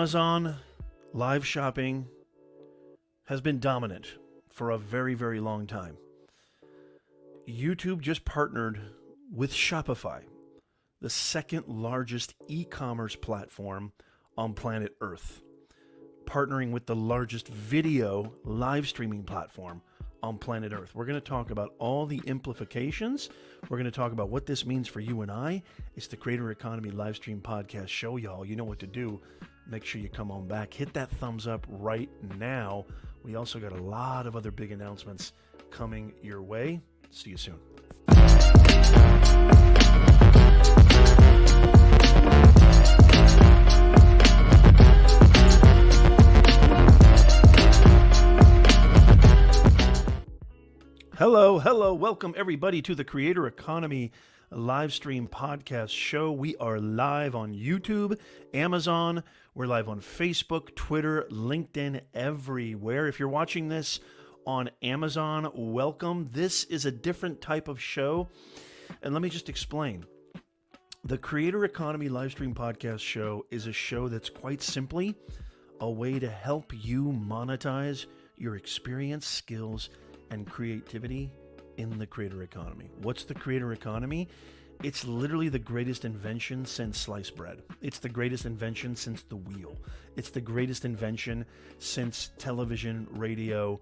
Amazon live shopping has been dominant for a very, very long time. YouTube just partnered with Shopify, the second largest e-commerce platform on planet Earth, partnering with the largest video live streaming platform on planet Earth. We're going to talk about all the implications. We're going to talk about what this means for you and I. It's the Creator Economy live stream podcast show, y'all. You know what to do. Make sure you come on back. Hit that thumbs up right now. We also got a lot of other big announcements coming your way. See you soon. Hello. Welcome everybody to the Creator Economy live stream podcast show. We are live on YouTube, Amazon. We're live on Facebook, Twitter, LinkedIn, everywhere. If you're watching this on Amazon, welcome. This is a different type of show. And let me just explain. The Creator Economy live stream podcast show is a show that's quite simply a way to help you monetize your experience, skills, and creativity in the creator economy. What's the creator economy? It's literally the greatest invention since sliced bread. It's the greatest invention since the wheel. It's the greatest invention since television, radio,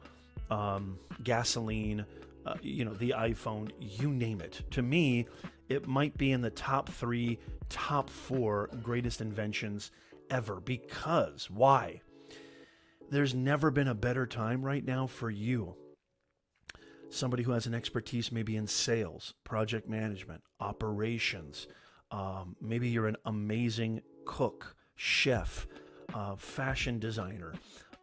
gasoline, the iPhone, you name it. To me, it might be in the top 3, top 4 greatest inventions ever. Because, why? There's never been a better time right now for you. Somebody who has an expertise maybe in sales, project management, operations. Maybe you're an amazing cook, chef, fashion designer,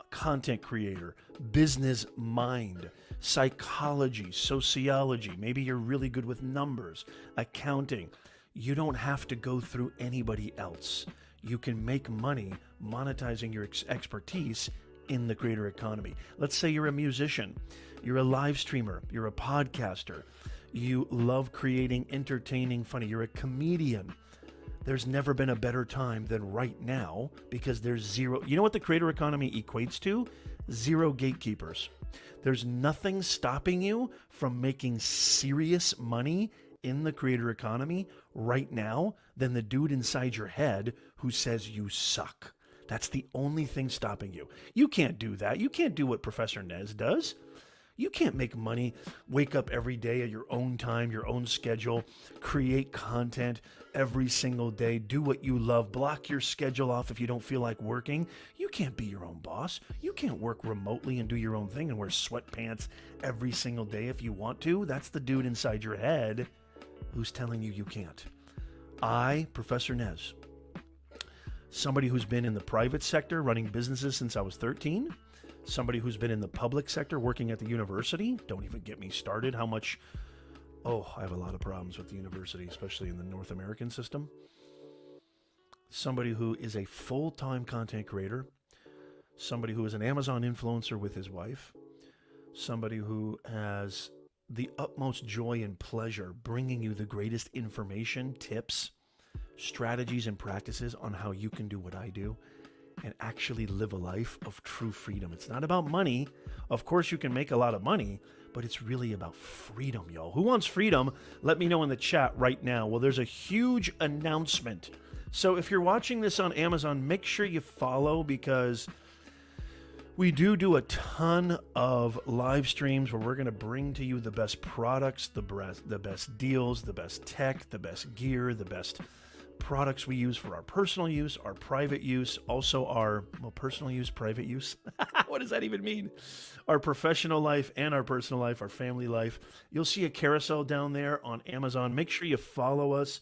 content creator, business mind, psychology, sociology. Maybe you're really good with numbers, accounting. You don't have to go through anybody else. You can make money monetizing your expertise in the creator economy. Let's say you're a musician, you're a live streamer, you're a podcaster, you love creating entertaining, funny, you're a comedian. There's never been a better time than right now because there's zero. You know what the creator economy equates to? Zero gatekeepers. There's nothing stopping you from making serious money in the creator economy right now than the dude inside your head who says you suck. That's the only thing stopping you. You can't do that. You can't do what Professor Nez does. You can't make money, wake up every day at your own time, your own schedule, create content every single day, do what you love, block your schedule off if you don't feel like working. You can't be your own boss. You can't work remotely and do your own thing and wear sweatpants every single day if you want to. That's the dude inside your head who's telling you you can't. I, Professor Nez, somebody who's been in the private sector running businesses since I was 13, somebody who's been in the public sector working at the university. Don't even get me started. I have a lot of problems with the university, especially in the North American system. Somebody who is a full-time content creator, somebody who is an Amazon influencer with his wife, somebody who has the utmost joy and pleasure bringing you the greatest information, tips, strategies and practices on how you can do what I do and actually live a life of true freedom. It's not about money. Of course, you can make a lot of money, but it's really about freedom, y'all. Who wants freedom? Let me know in the chat right now. Well, there's a huge announcement. So if you're watching this on Amazon, make sure you follow because we do a ton of live streams where we're going to bring to you the best products, the best deals, the best tech, the best gear, the best products we use for our personal use, our private use, also our personal use, private use. What does that even mean? Our professional life and our personal life, our family life. You'll see a carousel down there on Amazon. Make sure you follow us.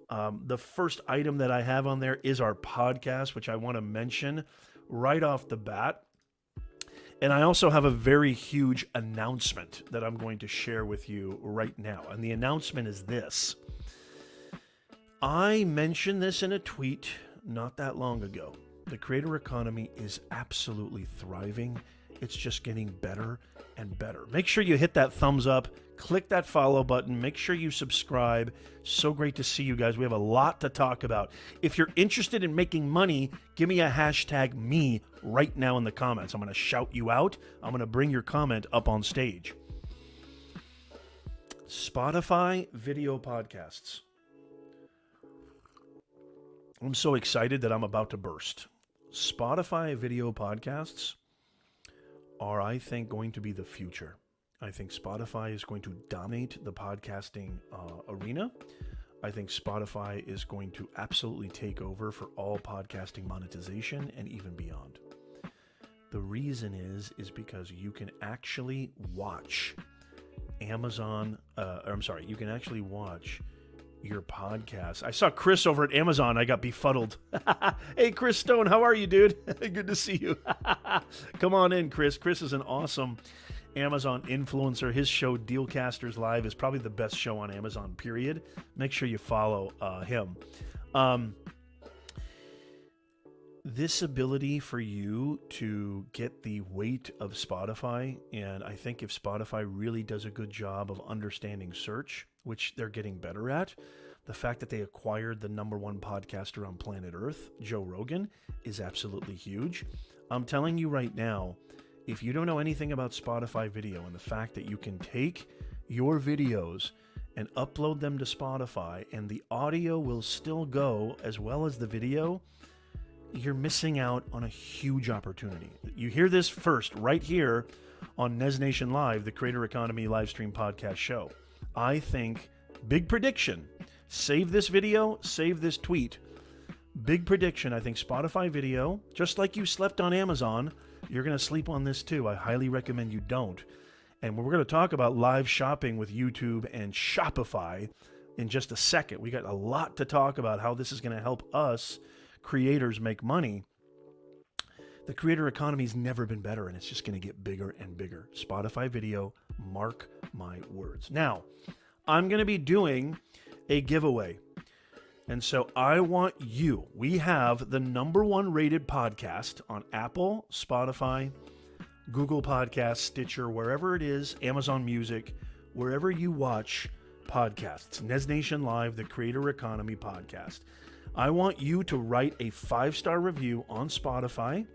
The first item that I have on there is our podcast, which I want to mention right off the bat. And I also have a very huge announcement that I'm going to share with you right now. And the announcement is this. I mentioned this in a tweet not that long ago. The creator economy is absolutely thriving. It's just getting better and better. Make sure you hit that thumbs up, click that follow button, make sure you subscribe. So great to see you guys. We have a lot to talk about. If you're interested in making money, give me a hashtag me right now in the comments. I'm going to shout you out. I'm going to bring your comment up on stage. Spotify video podcasts. I'm so excited that I'm about to burst. Spotify video podcasts are, I think, going to be the future. I think Spotify is going to dominate the podcasting arena. I think Spotify is going to absolutely take over for all podcasting monetization and even beyond. The reason is because you can actually watch you can actually watch your podcast. I saw Chris over at Amazon. I got befuddled. Hey, Chris Stone, how are you, dude? Good to see you. Come on in, Chris. Chris is an awesome Amazon influencer. His show, Dealcasters Live, is probably the best show on Amazon, period. Make sure you follow him. This ability for you to get the weight of Spotify, and I think if Spotify really does a good job of understanding search, which they're getting better at, the fact that they acquired the #1 podcaster on planet Earth, Joe Rogan, is absolutely huge. I'm telling you right now, if you don't know anything about Spotify video and the fact that you can take your videos and upload them to Spotify and the audio will still go as well as the video, you're missing out on a huge opportunity. You hear this first right here on Nez Nation Live, the Creator Economy Livestream podcast show. I think, big prediction, save this video, save this tweet. Big prediction, I think Spotify video, just like you slept on Amazon, you're going to sleep on this too. I highly recommend you don't. And we're going to talk about live shopping with YouTube and Shopify in just a second. We got a lot to talk about how this is going to help us creators make money. The creator economy's never been better, and it's just going to get bigger and bigger. Spotify video, mark my words. Now, I'm going to be doing a giveaway. And so I want you, we have the #1 rated podcast on Apple, Spotify, Google Podcasts, Stitcher, wherever it is, Amazon Music, wherever you watch podcasts. Nez Nation Live, the Creator Economy podcast. I want you to write a 5-star review on Spotify,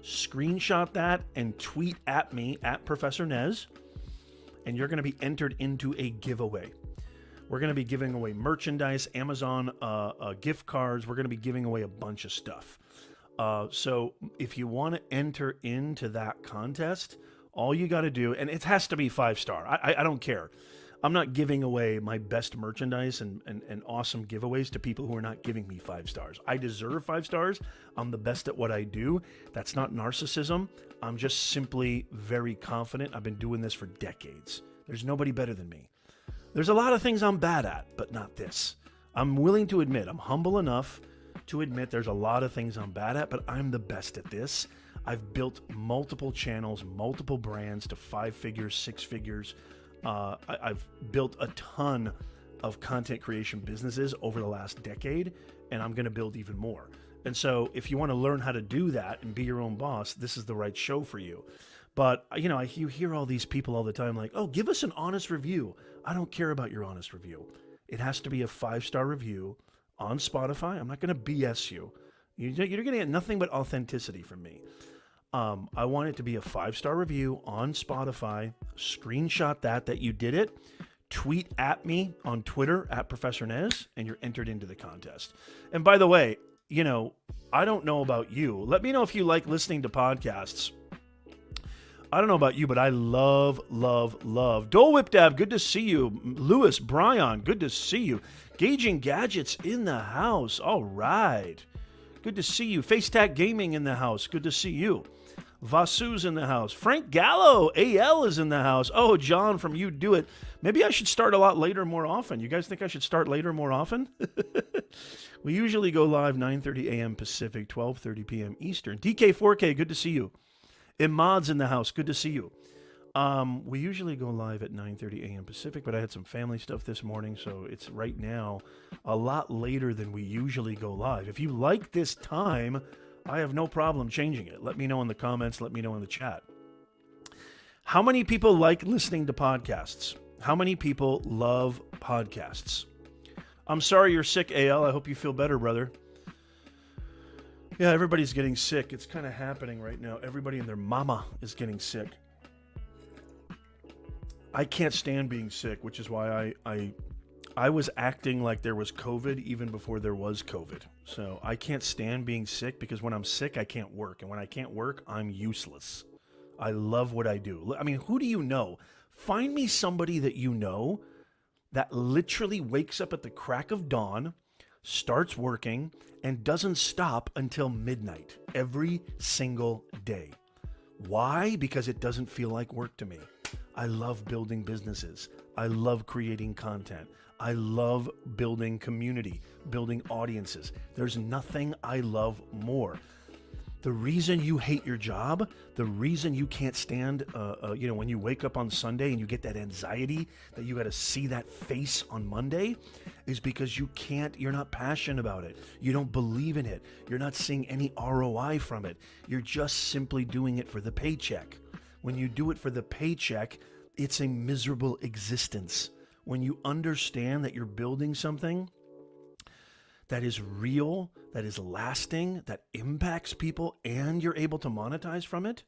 screenshot that, and tweet at me, at Professor Nez, and you're going to be entered into a giveaway. We're going to be giving away merchandise, Amazon gift cards. We're going to be giving away a bunch of stuff. So if you want to enter into that contest, all you got to do, and it has to be 5-star. I don't care. I'm not giving away my best merchandise and awesome giveaways to people who are not giving me 5 stars. I deserve 5 stars. I'm the best at what I do. That's not narcissism. I'm just simply very confident. I've been doing this for decades. There's nobody better than me. There's a lot of things I'm bad at, but not this. I'm willing to admit, I'm humble enough to admit there's a lot of things I'm bad at, but I'm the best at this. I've built multiple channels, multiple brands to 5 figures, 6 figures. I've built a ton of content creation businesses over the last decade, and I'm going to build even more. And so if you want to learn how to do that and be your own boss, this is the right show for you. But, you know, you hear all these people all the time like, oh, give us an honest review. I don't care about your honest review. It has to be a 5-star review on Spotify. I'm not going to BS you. You're going to get nothing but authenticity from me. I want it to be a 5-star review on Spotify. Screenshot that you did it. Tweet at me on Twitter at Professor Nez, and you're entered into the contest. And by the way, you know, I don't know about you. Let me know if you like listening to podcasts. I don't know about you, but I love. Dole Whip Dab, good to see you. Lewis, Brian, good to see you. Gauging Gadgets in the house. All right. Good to see you. FaceTac Gaming in the house. Good to see you. Vasu's in the house. Frank Gallo, AL is in the house. Oh, John from You Do It. Maybe I should start a lot later more often. You guys think I should start later more often? We usually go live 9:30 a.m. Pacific, 12:30 p.m. Eastern. DK4K, good to see you. Imad's in the house. Good to see you. We usually go live at 9:30 a.m. Pacific, but I had some family stuff this morning, so it's right now a lot later than we usually go live. If you like this time, I have no problem changing it. Let me know in the comments. Let me know in the chat. How many people like listening to podcasts? How many people love podcasts? I'm sorry you're sick, AL. I hope you feel better, brother. Yeah, everybody's getting sick. It's kind of happening right now. Everybody and their mama is getting sick. I can't stand being sick, which is why I was acting like there was COVID even before there was COVID. So I can't stand being sick because when I'm sick, I can't work. And when I can't work, I'm useless. I love what I do. I mean, who do you know? Find me somebody that you know that literally wakes up at the crack of dawn, starts working, and doesn't stop until midnight every single day. Why? Because it doesn't feel like work to me. I love building businesses. I love creating content. I love building community, building audiences. There's nothing I love more. The reason you hate your job, the reason you can't stand, when you wake up on Sunday and you get that anxiety that you got to see that face on Monday is because you're not passionate about it. You don't believe in it. You're not seeing any ROI from it. You're just simply doing it for the paycheck. When you do it for the paycheck, it's a miserable existence. When you understand that you're building something that is real, that is lasting, that impacts people, and you're able to monetize from it,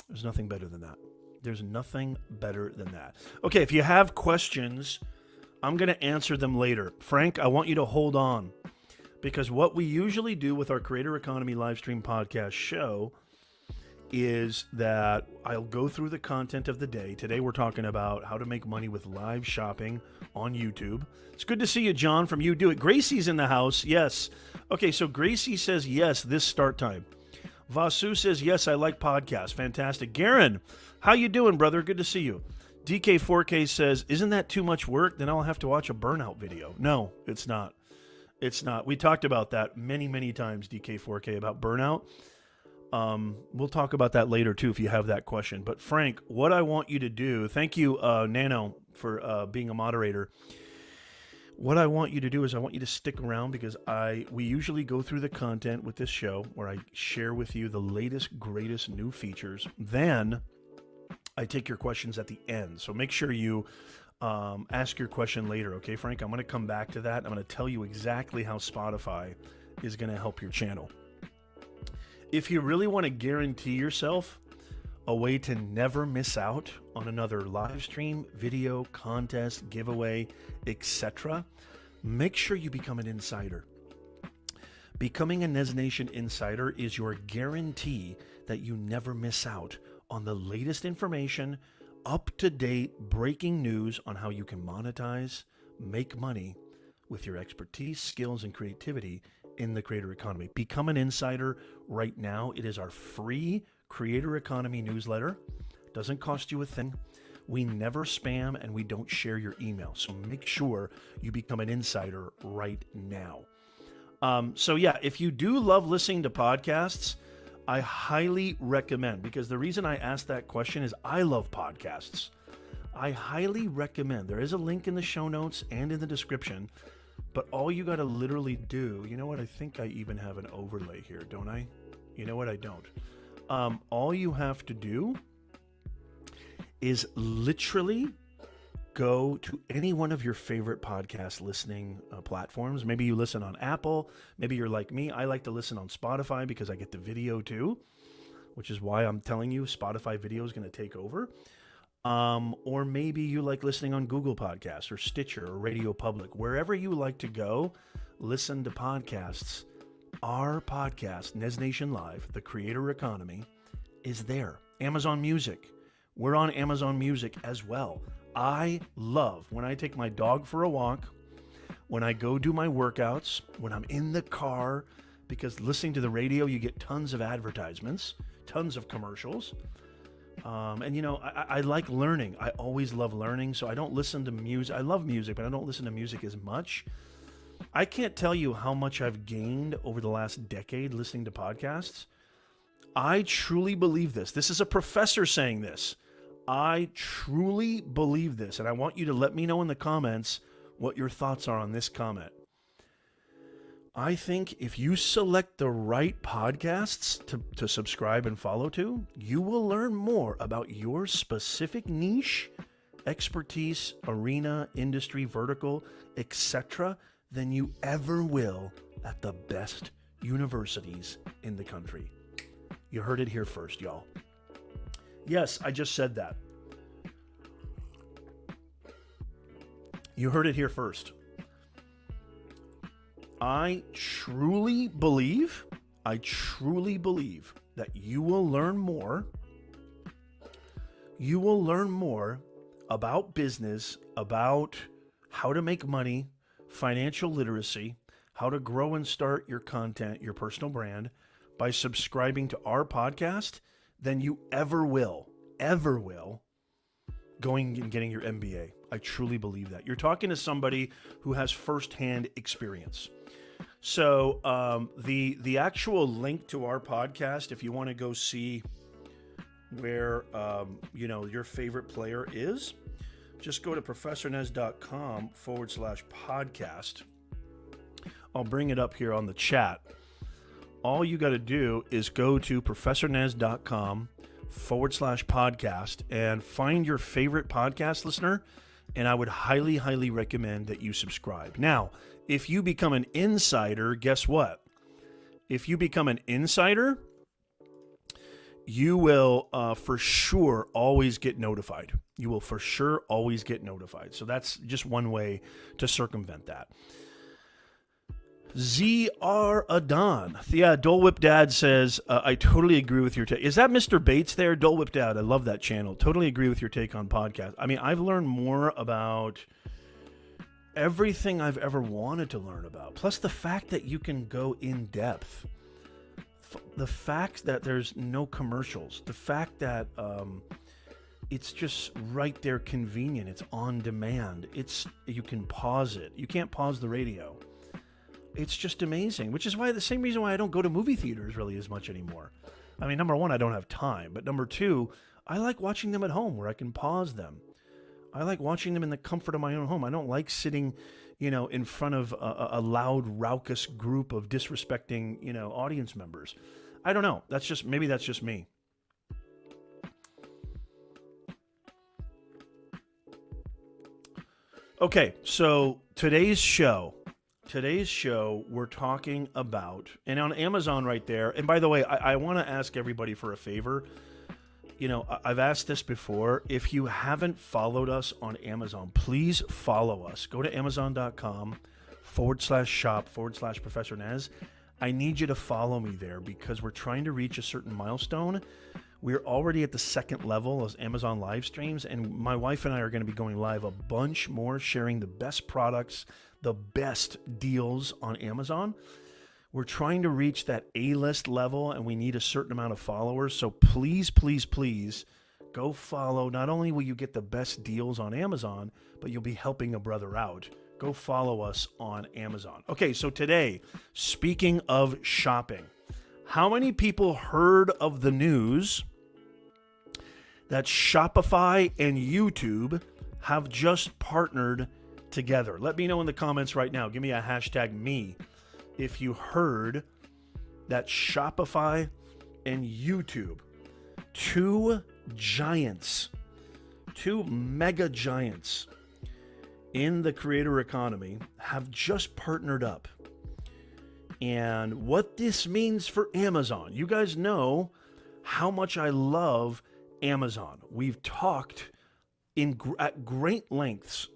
there's nothing better than that. There's nothing better than that. Okay, if you have questions, I'm going to answer them later. Frank, I want you to hold on, because what we usually do with our Creator Economy Livestream podcast show is that I'll go through the content of the day. Today we're talking about how to make money with live shopping on YouTube. It's good to see you, John, from You Do It. Gracie's in the house. Yes. Okay, so Gracie says yes, this start time. Vasu says yes, I like podcasts. Fantastic. Garen, how you doing, brother? Good to see you. DK4K says, isn't that too much work? Then I'll have to watch a burnout video. No, it's not. It's not. We talked about that many, many times, DK4K, about burnout. We'll talk about that later, too, if you have that question. But, Frank, what I want you to do, thank you, Nano, for being a moderator. What I want you to do is I want you to stick around because we usually go through the content with this show where I share with you the latest, greatest new features. Then I take your questions at the end. So make sure you ask your question later, okay, Frank? I'm going to come back to that. I'm going to tell you exactly how Spotify is going to help your channel. If you really want to guarantee yourself a way to never miss out on another live stream, video, contest, giveaway, etc., make sure you become an insider. Becoming a Nez Nation insider is your guarantee that you never miss out on the latest information, up-to-date breaking news on how you can monetize, make money with your expertise, skills, and creativity in the creator economy. Become an insider right now. It is our free Creator Economy newsletter. Doesn't cost you a thing. We never spam and we don't share your email. So make sure you become an insider right now. So yeah, if you do love listening to podcasts, I highly recommend, because the reason I asked that question is I love podcasts. I highly recommend. There is a link in the show notes and in the description. But all you got to literally do, you know what? I think I even have an overlay here, don't I? You know what? I don't. All you have to do is literally go to any one of your favorite podcast listening platforms. Maybe you listen on Apple. Maybe you're like me. I like to listen on Spotify because I get the video too, which is why I'm telling you Spotify video is going to take over. Or maybe you like listening on Google Podcasts or Stitcher or Radio Public. Wherever you like to go, listen to podcasts. Our podcast, Nez Nation Live, the Creator Economy, is there. Amazon Music. We're on Amazon Music as well. I love when I take my dog for a walk, when I go do my workouts, when I'm in the car, because listening to the radio, you get tons of advertisements, tons of commercials. And, you know, I like learning. I always love learning, so I don't listen to music. I love music, but I don't listen to music as much. I can't tell you how much I've gained over the last decade listening to podcasts. I truly believe this. This is a professor saying this. I truly believe this, and I want you to let me know in the comments what your thoughts are on this comment. I think if you select the right podcasts to subscribe and follow to, you will learn more about your specific niche, expertise, arena, industry, vertical, etc. than you ever will at the best universities in the country. You heard it here first, y'all. Yes, I just said that. You heard it here first. I truly believe that you will learn more. You will learn more about business, about how to make money, financial literacy, how to grow and start your content, your personal brand by subscribing to our podcast than you ever will going and getting your MBA. I truly believe that. You're talking to somebody who has firsthand experience. So the actual link to our podcast, if you want to go see where your favorite player is, just go to professornez.com/podcast. I'll bring it up here on the chat. All you got to do is go to professornez.com/podcast and find your favorite podcast listener. And I would highly, highly recommend that you subscribe. Now, if you become an insider, guess what? If you become an insider, you will for sure always get notified. You will for sure always get notified. So that's just one way to circumvent that. ZR Adon. Yeah, Dole Whip Dad says, I totally agree with your take. Is that Mr. Bates there? Dole Whip Dad, I love that channel. Totally agree with your take on podcast. I mean, I've learned more about everything I've ever wanted to learn about. Plus the fact that you can go in depth. The fact that there's no commercials. The fact that it's just right there convenient. It's on demand. You can pause it. You can't pause the radio. It's just amazing, which is why the same reason why I don't go to movie theaters really as much anymore. I mean, number one, I don't have time, but number two, I like watching them at home where I can pause them. I like watching them in the comfort of my own home. I don't like sitting, in front of a loud, raucous group of disrespecting, audience members. I don't know. Maybe that's just me. Okay, so today's show, we're talking about, and on Amazon right there, and by the way, I want to ask everybody for a favor. I've asked this before. If you haven't followed us on Amazon, please follow us. Go to amazon.com/shop/Professor Nez. I need you to follow me there because we're trying to reach a certain milestone. We're already at the second level of Amazon live streams, and my wife and I are going to be going live a bunch more, sharing the best products, the best deals on Amazon. We're trying to reach that A-list level, and we need a certain amount of followers. So please, please, please go follow. Not only will you get the best deals on Amazon, but you'll be helping a brother out. Go follow us on Amazon. Okay, so today, speaking of shopping, how many people heard of the news that Shopify and YouTube have just partnered together? Let me know in the comments right now. Give me a #me if you heard that Shopify and YouTube, two mega giants in the creator economy, have just partnered up. And what this means for Amazon. You guys know how much I love Amazon. We've talked at great lengths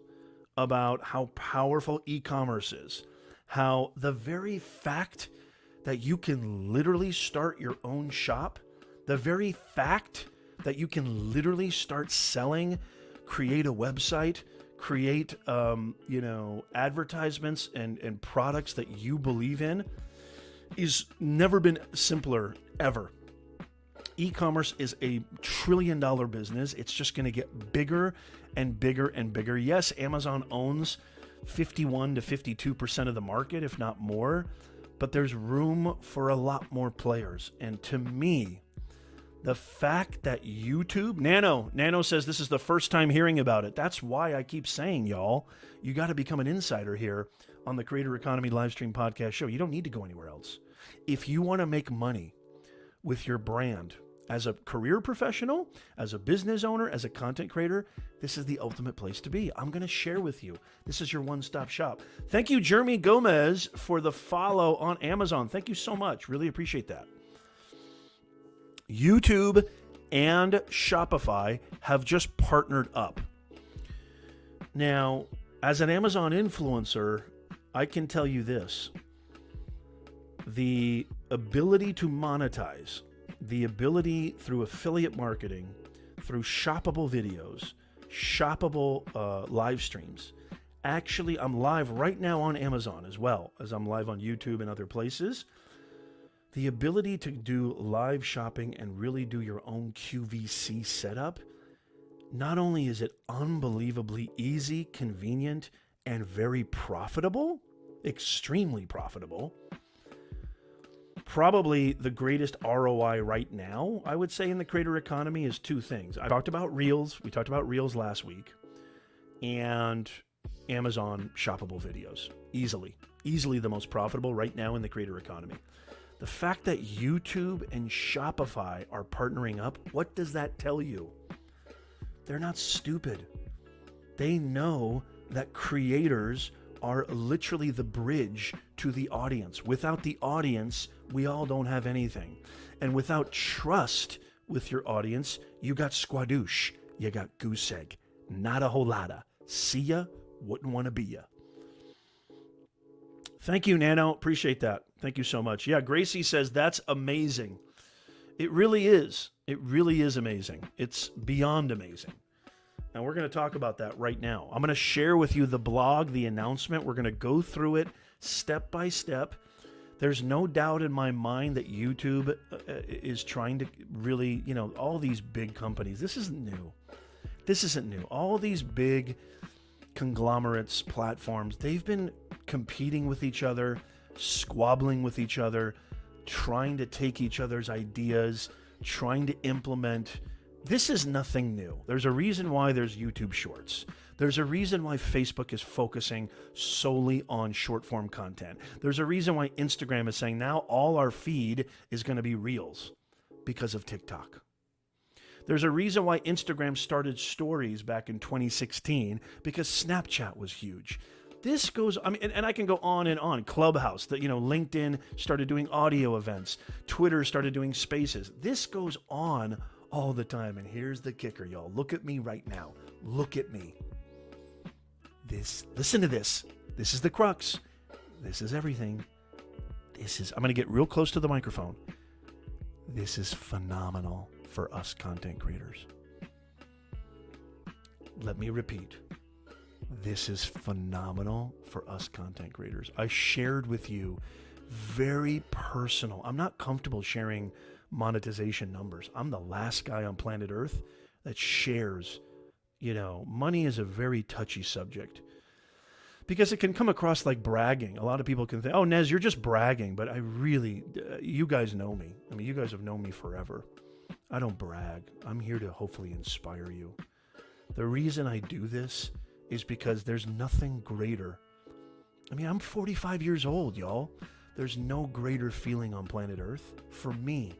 about how powerful e-commerce is, how the very fact that you can literally start your own shop, the very fact that you can literally start selling, create a website, create advertisements and products that you believe in is never been simpler ever. E-commerce is a $1 trillion business. It's just going to get bigger and bigger and bigger. Yes, Amazon owns 51 to 52% of the market, if not more, but there's room for a lot more players. And to me, The fact that YouTube, Nano says this is the first time hearing about it. That's why I keep saying, y'all, you got to become an insider here on the Creator Economy Livestream podcast show. You don't need to go anywhere else. If you want to make money with your brand as a career professional, as a business owner, as a content creator, this is the ultimate place to be. I'm going to share with you. This is your one-stop shop. Thank you, Jeremy Gomez, for the follow on Amazon. Thank you so much. Really appreciate that. YouTube and Shopify have just partnered up. Now, as an Amazon influencer, I can tell you this. The ability to monetize, the ability through affiliate marketing, through shoppable videos, shoppable live streams. Actually, I'm live right now on Amazon as well as I'm live on YouTube and other places. The ability to do live shopping and really do your own QVC setup, not only is it unbelievably easy, convenient, and very profitable, extremely profitable, probably the greatest ROI right now, I would say, in the creator economy is two things. I talked about Reels. We talked about Reels last week. And Amazon shoppable videos. Easily the most profitable right now in the creator economy. The fact that YouTube and Shopify are partnering up, what does that tell you? They're not stupid. They know that creators are literally the bridge to the audience. Without the audience, we all don't have anything. And without trust with your audience, you got squadoosh, you got goose egg. Not a whole lotta. See ya, wouldn't want to be ya. Thank you, Nano. Appreciate that. Thank you so much. Yeah, Gracie says that's amazing. It really is. It really is amazing. It's beyond amazing. And we're going to talk about that right now. I'm going to share with you the blog, the announcement. We're going to go through it step by step. There's no doubt in my mind that YouTube is trying to really, all these big companies. This isn't new. This isn't new. All these big conglomerates, platforms, they've been competing with each other, squabbling with each other, trying to take each other's ideas, trying to implement. This is nothing new. There's a reason why there's YouTube Shorts. There's a reason why Facebook is focusing solely on short form content. There's a reason why Instagram is saying now all our feed is going to be Reels because of TikTok. There's a reason why Instagram started stories back in 2016 because Snapchat was huge. This goes, and I can go on and on. Clubhouse, LinkedIn started doing audio events. Twitter started doing spaces. This goes on all the time. And here's the kicker, y'all. Look at me right now. Look at me. Listen to this. This is the crux. This is everything. I'm going to get real close to the microphone. This is phenomenal for us content creators. Let me repeat. This is phenomenal for us content creators. I shared with you very personal. I'm not comfortable sharing monetization numbers. I'm the last guy on planet Earth that shares. Money is a very touchy subject because it can come across like bragging. A lot of people can think, oh, Nez, you're just bragging. But you guys know me. You guys have known me forever. I don't brag. I'm here to hopefully inspire you. The reason I do this is because there's nothing greater. I'm 45 years old, y'all. There's no greater feeling on planet Earth for me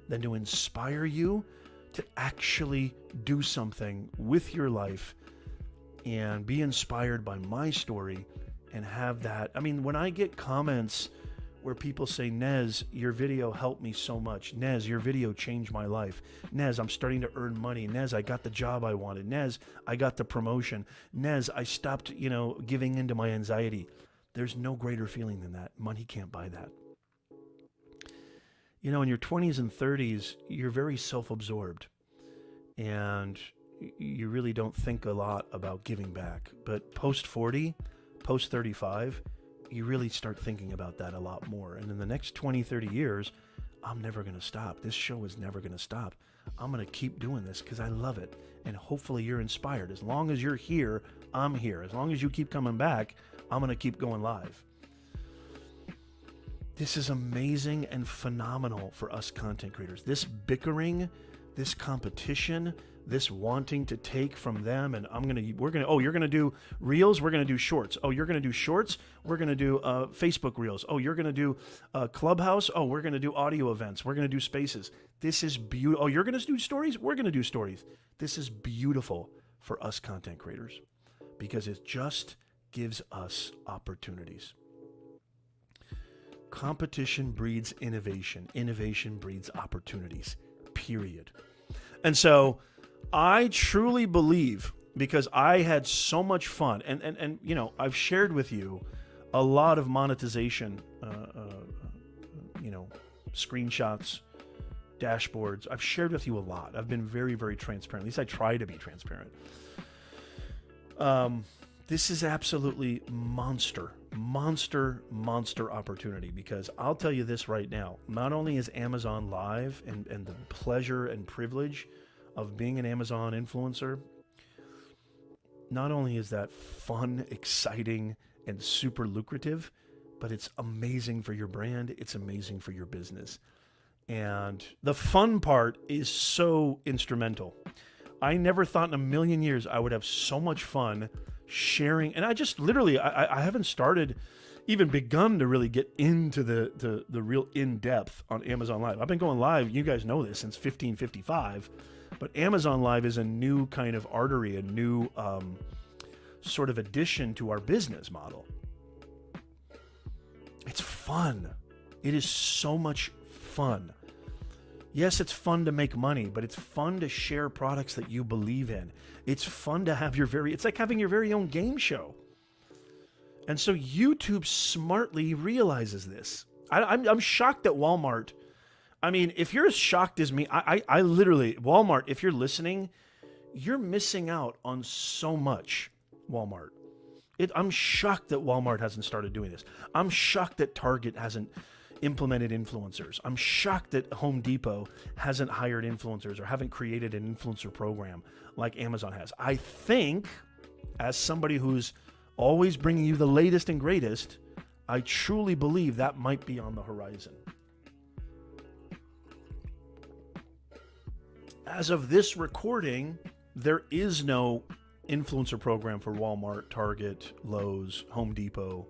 than to inspire you to actually do something with your life and be inspired by my story and have that. When I get comments where people say, Nez, your video helped me so much. Nez, your video changed my life. Nez, I'm starting to earn money. Nez, I got the job I wanted. Nez, I got the promotion. Nez, I stopped, giving into my anxiety. There's no greater feeling than that. Money can't buy that. In your 20s and 30s, you're very self-absorbed and you really don't think a lot about giving back. But post 40, post 35, you really start thinking about that a lot more. And in the next 20, 30 years, I'm never going to stop. This show is never going to stop. I'm going to keep doing this because I love it. And hopefully you're inspired. As long as you're here, I'm here. As long as you keep coming back, I'm going to keep going live. This is amazing and phenomenal for us content creators. This bickering, this competition, this wanting to take from them, and you're gonna do reels, we're gonna do shorts. Oh, you're gonna do shorts, we're gonna do Facebook reels. Oh, you're gonna do Clubhouse. Oh, we're gonna do audio events. We're gonna do spaces. This is beautiful. Oh, you're gonna do stories. We're gonna do stories. This is beautiful for us content creators because it just gives us opportunities. Competition breeds innovation. Innovation breeds opportunities. Period. And so I truly believe, because I had so much fun, and I've shared with you a lot of monetization, screenshots, dashboards. I've shared with you a lot. I've been very, very transparent. At least I try to be transparent. This is absolutely monster opportunity, because I'll tell you this right now. Not only is Amazon Live and the pleasure and privilege of being an Amazon influencer, not only is that fun, exciting, and super lucrative, but it's amazing for your brand. It's amazing for your business. And the fun part is so instrumental. I never thought in a million years I would have so much fun sharing. And I just literally, I haven't even begun to really get into the real in-depth on Amazon Live. I've been going live, you guys know this, since 1555. But Amazon Live is a new kind of artery, a new sort of addition to our business model. It's fun. It is so much fun. Yes, it's fun to make money, but it's fun to share products that you believe in. It's fun to have it's like having your very own game show. And so YouTube smartly realizes this. I'm shocked that Walmart, I mean, if you're as shocked as me, I literally, Walmart, if you're listening, you're missing out on so much, Walmart. I'm shocked that Walmart hasn't started doing this. I'm shocked that Target hasn't implemented influencers. I'm shocked that Home Depot hasn't hired influencers or haven't created an influencer program like Amazon has. I think, as somebody who's always bringing you the latest and greatest, I truly believe that might be on the horizon. As of this recording, there is no influencer program for Walmart, Target, Lowe's, Home Depot.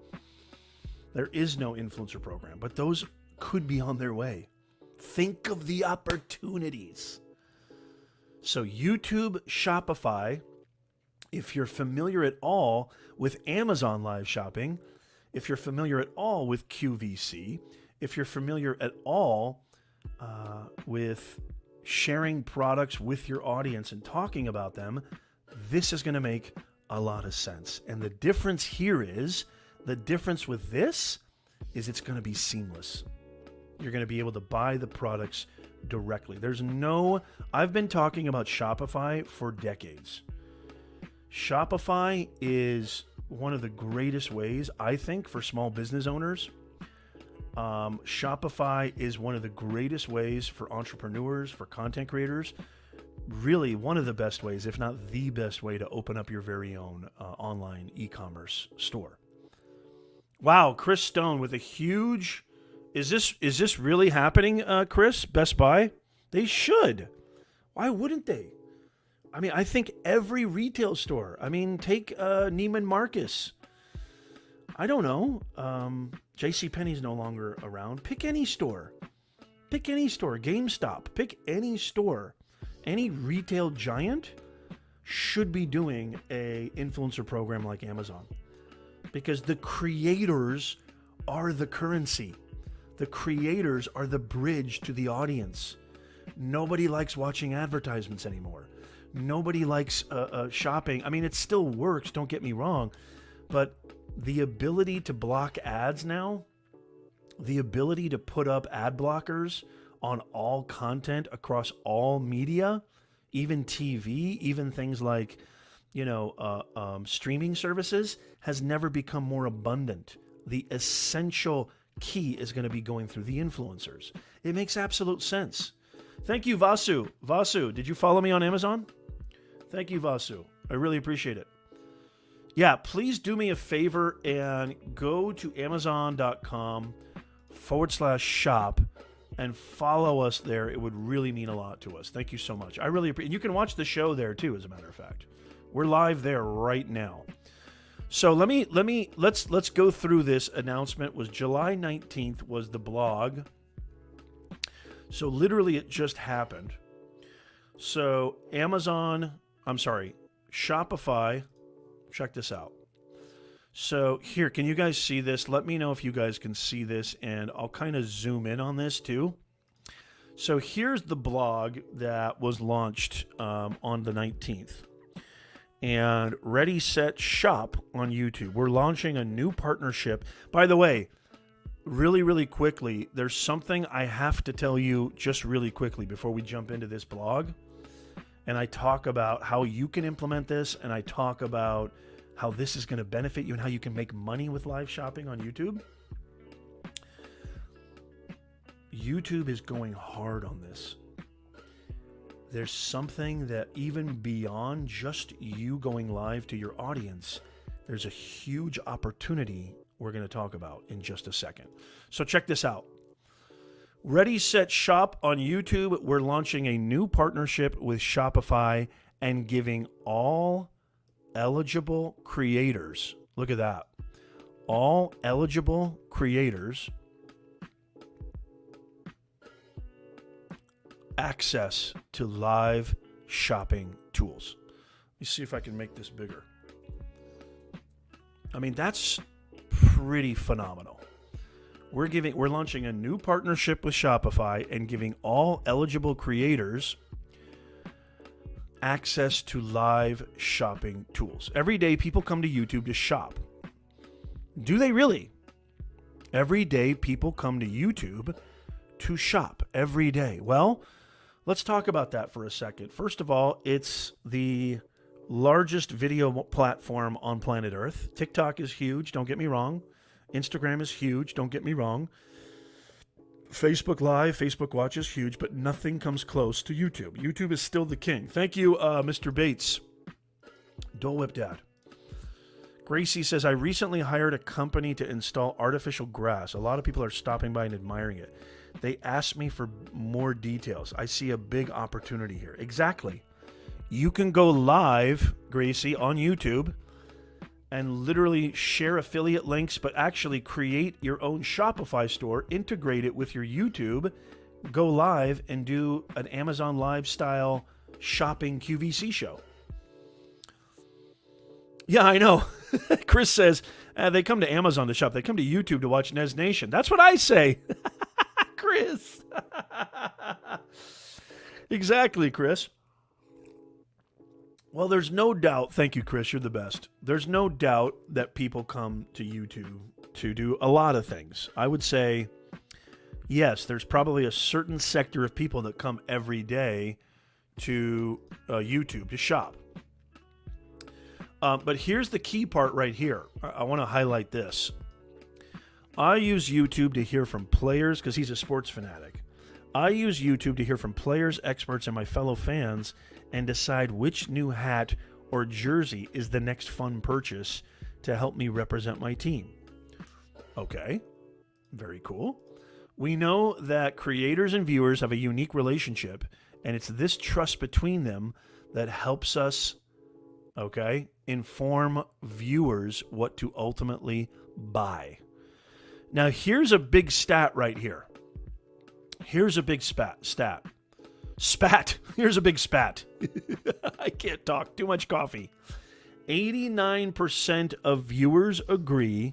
There is no influencer program, but those could be on their way. Think of the opportunities. So YouTube, Shopify, if you're familiar at all with Amazon Live Shopping, if you're familiar at all with QVC, if you're familiar at all with sharing products with your audience and talking about them, this is going to make a lot of sense. And the difference here is, the difference with this is it's going to be seamless. You're going to be able to buy the products directly. I've been talking about Shopify for decades. Shopify is one of the greatest ways, I think, for small business owners. Shopify is one of the greatest ways for entrepreneurs, for content creators. Really one of the best ways, if not the best way, to open up your very own online e-commerce store. Wow, Chris Stone with a huge... Is this really happening, Chris? Best Buy? They should. Why wouldn't they? I mean, I think every retail store. I mean, take Neiman Marcus. I don't know. JCPenney's no longer around. Pick any store. Pick any store. GameStop. Pick any store. Any retail giant should be doing a influencer program like Amazon, because the creators are the currency. The creators are the bridge to the audience. Nobody likes watching advertisements anymore. Nobody likes shopping. I mean, it still works, don't get me wrong, but the ability to block ads now, the ability to put up ad blockers on all content across all media, even TV, even things like, streaming services, has never become more abundant. The essential key is going to be going through the influencers. It makes absolute sense. Thank you, Vasu. Vasu, did you follow me on Amazon? Thank you, Vasu. I really appreciate it. Yeah, please do me a favor and go to Amazon.com YouTube.com/shop and follow us there. It would really mean a lot to us. Thank you so much. I really appreciate. And you can watch the show there too, as a matter of fact. We're live there right now. So let's go through this announcement. Was July 19th was the blog. So literally it just happened. So Shopify, check this out. So here, can you guys see this? Let me know if you guys can see this, and I'll kind of zoom in on this too. So here's the blog that was launched on the 19th. And Ready, Set, Shop on YouTube. We're launching a new partnership. By the way, really, really quickly, there's something I have to tell you just really quickly before we jump into this blog. And I talk about how you can implement this, and I talk about how this is going to benefit you and how you can make money with live shopping on YouTube. YouTube is going hard on this. There's something that even beyond just you going live to your audience, there's a huge opportunity we're going to talk about in just a second. So check this out. Ready, Set, Shop on YouTube. We're launching a new partnership with Shopify and giving all eligible creators, look at that, all eligible creators access to live shopping tools. Let me see if I can make this bigger. I mean, that's pretty phenomenal. We're launching a new partnership with Shopify and giving all eligible creators access to live shopping tools. Every day people come to YouTube to shop. Do they really? Every day people come to YouTube to shop. Every day. Well, let's talk about that for a second. First of all, it's the largest video platform on planet Earth. TikTok is huge, don't get me wrong. Instagram is huge, don't get me wrong. Facebook Live, Facebook Watch is huge, but nothing comes close to YouTube. YouTube is still the king. Thank you, Mr. Bates. Dole Whip Dad. Gracie says, I recently hired a company to install artificial grass. A lot of people are stopping by and admiring it. They asked me for more details. I see a big opportunity here. Exactly. You can go live, Gracie, on YouTube and literally share affiliate links, but actually create your own Shopify store, integrate it with your YouTube, go live and do an Amazon Live style shopping QVC show. Yeah, I know. Chris says, they come to Amazon to shop. They come to YouTube to watch Nez Nation. That's what I say. Chris. Exactly, Chris. Well, there's no doubt. Thank you, Chris. You're the best. There's no doubt that people come to YouTube to do a lot of things. I would say, yes, there's probably a certain sector of people that come every day to YouTube to shop. But here's the key part right here. I want to highlight this. I use YouTube to hear from players because he's a sports fanatic. I use YouTube to hear from players, experts, and my fellow fans and decide which new hat or jersey is the next fun purchase to help me represent my team. Okay, very cool. We know that creators and viewers have a unique relationship, and it's this trust between them that helps us, okay, inform viewers what to ultimately buy. Now, here's a big stat right here. Here's a big stat. Here's a big spat. I can't talk. Too much coffee. 89% of viewers agree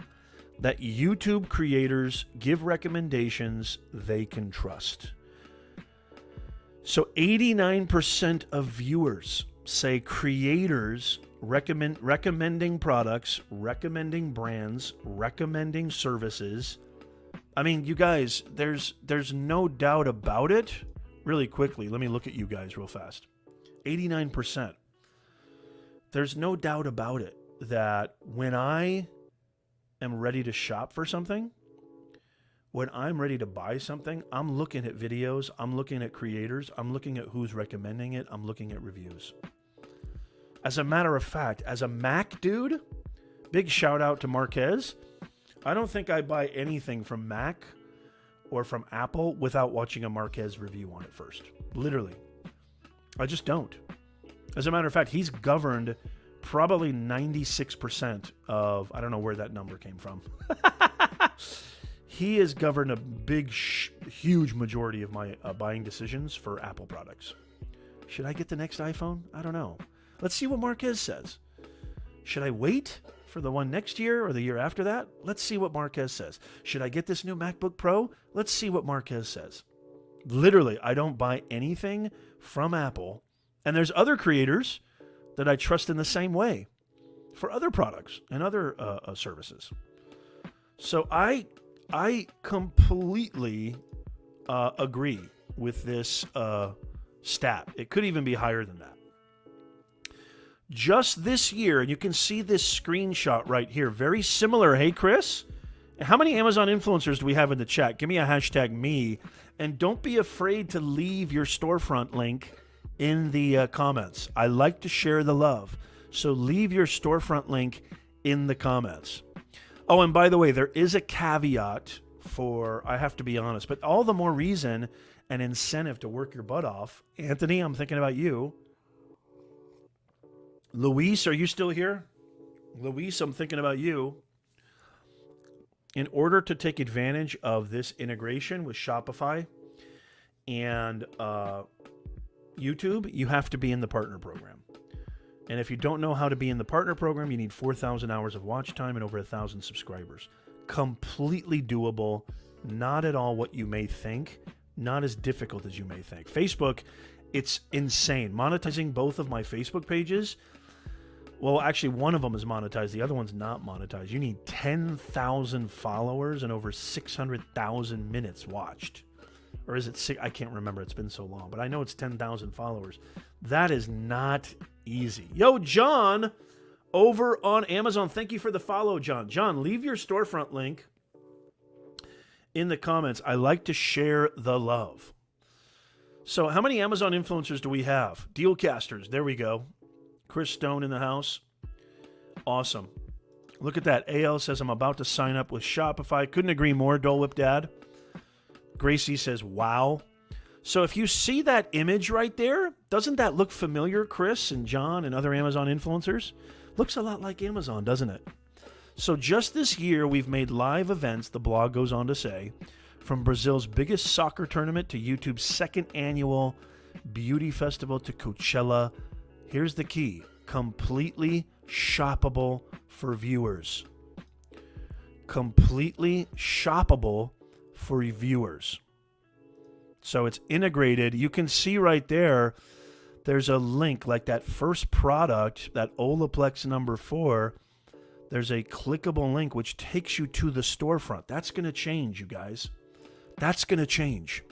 that YouTube creators give recommendations they can trust. So 89% of viewers say creators recommending products, recommending brands, recommending services. I mean, you guys, there's no doubt about it. Really quickly, let me look at you guys real fast. 89%. There's no doubt about it that when I am ready to shop for something, when I'm ready to buy something, I'm looking at videos, I'm looking at creators, I'm looking at who's recommending it, I'm looking at reviews. As a matter of fact, as a Mac dude, big shout out to Marquez. I don't think I buy anything from Mac or from Apple without watching a Marquez review on it first. Literally. I just don't. As a matter of fact, he's governed probably 96% of, I don't know where that number came from. He has governed a big, huge majority of my buying decisions for Apple products. Should I get the next iPhone? I don't know. Let's see what Marquez says. Should I wait for the one next year or the year after that? Let's see what Marquez says. Should I get this new MacBook Pro? Let's see what Marquez says. Literally, I don't buy anything from Apple. And there's other creators that I trust in the same way for other products and other services. So I completely agree with this stat. It could even be higher than that. Just this year, and you can see this screenshot right here, very similar. Hey, Chris, how many Amazon influencers do we have in the chat? Give me a hashtag me, and don't be afraid to leave your storefront link in the comments. I like to share the love, so leave your storefront link in the comments. Oh, and by the way, there is a caveat for, I have to be honest, but all the more reason and incentive to work your butt off. Anthony, I'm thinking about you. Luis, are you still here? Luis, I'm thinking about you. In order to take advantage of this integration with Shopify and YouTube, you have to be in the partner program. And if you don't know how to be in the partner program, you need 4,000 hours of watch time and over 1,000 subscribers. Completely doable. Not at all what you may think. Not as difficult as you may think. Facebook, it's insane. Monetizing both of my Facebook pages. Well, actually, one of them is monetized. The other one's not monetized. You need 10,000 followers and over 600,000 minutes watched. Or is it six? I can't remember. It's been so long. But I know it's 10,000 followers. That is not easy. Yo, John, over on Amazon. Thank you for the follow, John. John, leave your storefront link in the comments. I like to share the love. So how many Amazon influencers do we have? Dealcasters. There we go. Chris Stone in the house. Awesome. Look at that. AL says, I'm about to sign up with Shopify. Couldn't agree more, Dole Whip Dad. Gracie says, wow. So if you see that image right there, doesn't that look familiar, Chris and John and other Amazon influencers? Looks a lot like Amazon, doesn't it? So just this year, we've made live events, the blog goes on to say, from Brazil's biggest soccer tournament to YouTube's second annual beauty festival to Coachella. Here's the key. Completely shoppable for viewers. Completely shoppable for viewers. So it's integrated. You can see right there, there's a link like that first product, that Olaplex number 4. There's a clickable link which takes you to the storefront. That's going to change, you guys. That's going to change.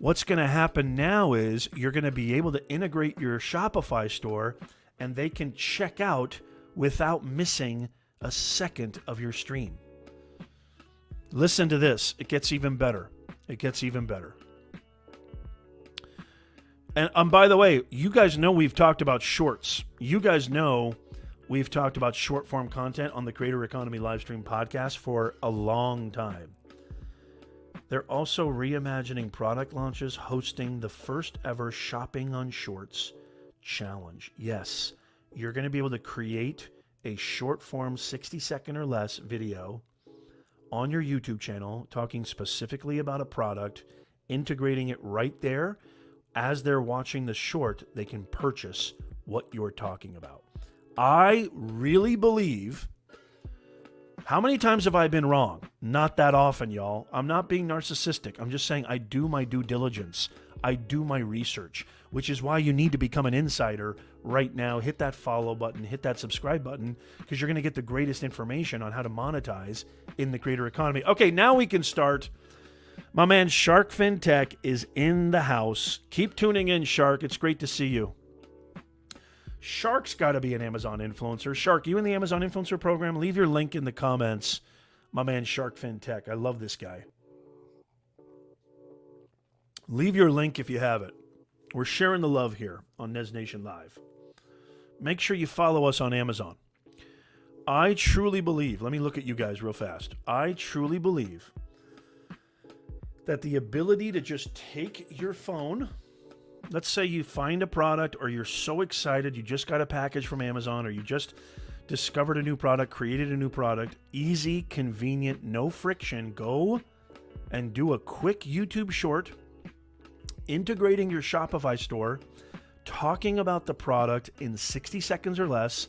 What's going to happen now is you're going to be able to integrate your Shopify store and they can check out without missing a second of your stream. Listen to this. It gets even better. It gets even better. And by the way, you guys know we've talked about shorts. You guys know we've talked about short form content on the Creator Economy Livestream podcast for a long time. They're also reimagining product launches, hosting the first ever Shopping on Shorts challenge. Yes, you're going to be able to create a short form 60-second or less video on your YouTube channel talking specifically about a product, integrating it right there. As they're watching the short, they can purchase what you're talking about. I really believe, how many times have I been wrong? Not that often, y'all. I'm not being narcissistic. I'm just saying I do my due diligence. I do my research, which is why you need to become an insider right now. Hit that follow button, hit that subscribe button, because you're going to get the greatest information on how to monetize in the creator economy. Okay, now we can start. My man Shark FinTech is in the house. Keep tuning in, Shark. It's great to see you. Shark's got to be an Amazon influencer. Shark, you in the Amazon influencer program? Leave your link in the comments. My man Shark FinTech. I love this guy. Leave your link if you have it. We're sharing the love here on Nez Nation Live. Make sure you follow us on Amazon. I truly believe, let me look at you guys real fast. I truly believe that the ability to just take your phone, let's say you find a product or you're so excited, you just got a package from Amazon or you just discovered a new product, created a new product, easy, convenient, no friction, go and do a quick YouTube short, integrating your Shopify store, talking about the product in 60 seconds or less,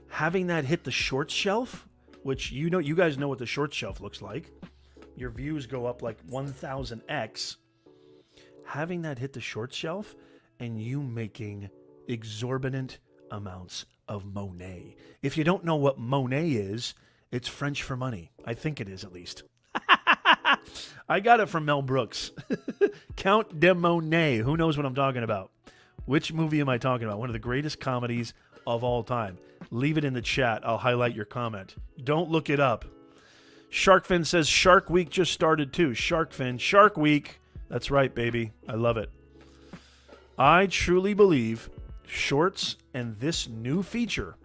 having that hit the short shelf, which you guys know what the short shelf looks like. Your views go up like 1000x. Having that hit the short shelf and you making exorbitant amounts of money. If you don't know what money is, it's French for money. I think it is, at least. I got it from Mel Brooks. Count de Monet. Who knows what I'm talking about? Which movie am I talking about? One of the greatest comedies of all time. Leave it in the chat. I'll highlight your comment. Don't look it up. Sharkfin says Shark Week just started too. Sharkfin, Shark Week. That's right, baby. I love it. I truly believe Shorts and this new feature,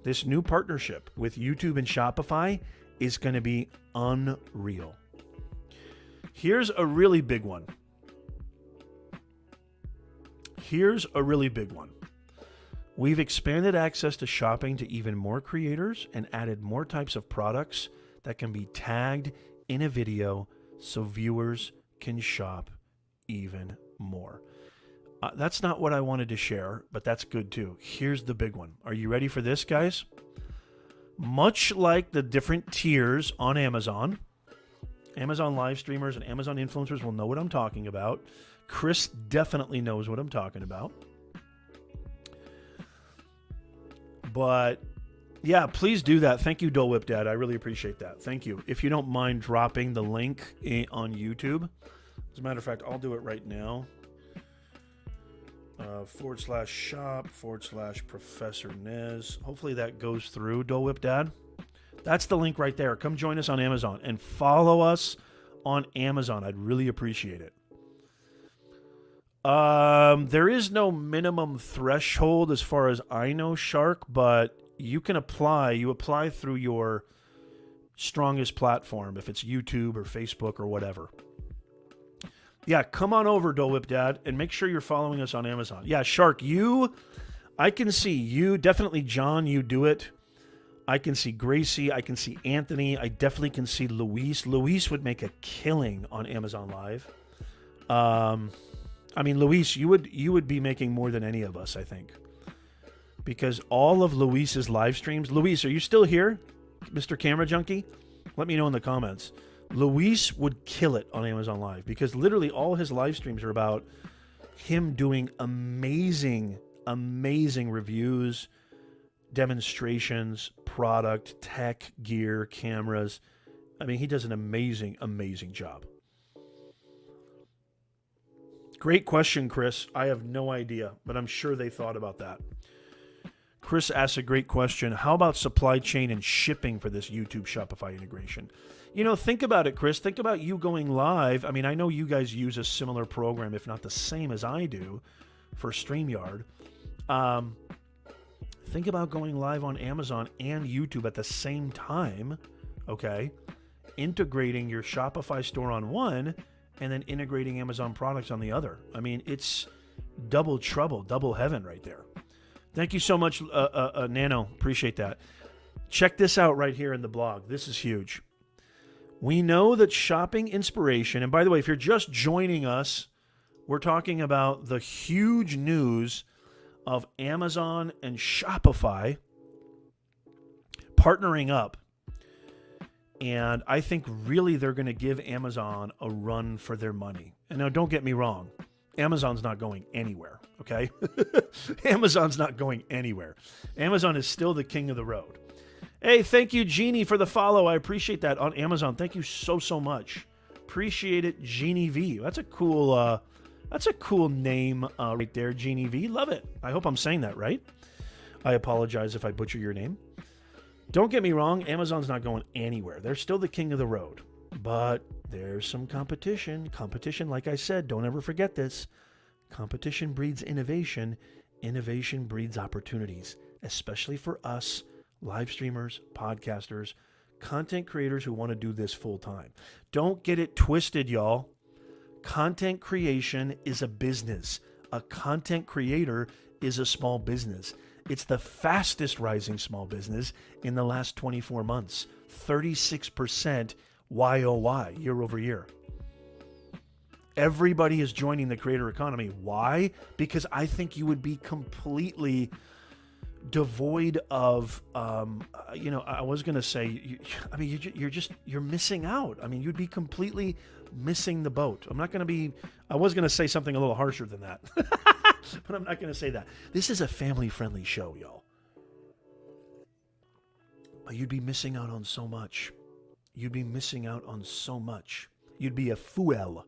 this new partnership with YouTube and Shopify is going to be unreal. Here's a really big one. We've expanded access to shopping to even more creators and added more types of products that can be tagged in a video so viewers can shop even more. That's not what I wanted to share, but that's good too. Here's the big one. Are you ready for this, guys? Much like the different tiers on Amazon live streamers and Amazon influencers will know what I'm talking about. Chris definitely knows what I'm talking about. But yeah, please do that. Thank you, Dole Whip Dad. I really appreciate that. Thank you. If you don't mind dropping the link on YouTube. As a matter of fact, I'll do it right now. /shop/Professor Nez. Hopefully that goes through, Dole Whip Dad. That's the link right there. Come join us on Amazon and follow us on Amazon. I'd really appreciate it. There is no minimum threshold as far as I know, Shark, but you can apply. You apply through your strongest platform, if it's YouTube or Facebook or whatever. Yeah, come on over, Dole Whip Dad, and make sure you're following us on Amazon. Yeah, Shark, I can see you. Definitely, John, you do it. I can see Gracie. I can see Anthony. I definitely can see Luis. Luis would make a killing on Amazon Live. I mean, Luis, you would be making more than any of us, I think. Because all of Luis's live streams... Luis, are you still here, Mr. Camera Junkie? Let me know in the comments. Luis would kill it on Amazon Live because literally all his live streams are about him doing amazing reviews, demonstrations, product, tech, gear, cameras. I mean, he does an amazing job. Great question, Chris. I have no idea, but I'm sure they thought about that. Chris asked a great question. How about supply chain and shipping for this YouTube Shopify integration? You know, think about it, Chris. Think about you going live. I mean, I know you guys use a similar program, if not the same as I do, for StreamYard. Think about going live on Amazon and YouTube at the same time, okay? Integrating your Shopify store on one and then integrating Amazon products on the other. I mean, it's double trouble, double heaven right there. Thank you so much, Nano. Appreciate that. Check this out right here in the blog. This is huge. We know that shopping inspiration, and by the way, if you're just joining us, we're talking about the huge news of Amazon and Shopify partnering up. And I think really they're going to give Amazon a run for their money. And now don't get me wrong. Amazon's not going anywhere, okay? Amazon's not going anywhere. Amazon is still the king of the road. Hey, thank you, Jeannie, for the follow. I appreciate that on Amazon. Thank you so much. Appreciate it, Jeannie V. That's a cool name right there, Jeannie V. Love it. I hope I'm saying that right. I apologize if I butcher your name. Don't get me wrong. Amazon's not going anywhere. They're still the king of the road. But there's some competition. Competition, like I said, don't ever forget this. Competition breeds innovation. Innovation breeds opportunities, especially for us live streamers, podcasters, content creators who want to do this full time. Don't get it twisted, y'all. Content creation is a business. A content creator is a small business. It's the fastest rising small business in the last 24 months. 36% YOY, year over year. Everybody is joining the creator economy. Why? Because I think you would be completely devoid of, I was going to say, you're missing out. I mean, you'd be completely missing the boat. I was going to say something a little harsher than that, but I'm not going to say that. This is a family-friendly show, y'all. You'd be missing out on so much. You'd be missing out on so much. You'd be a fool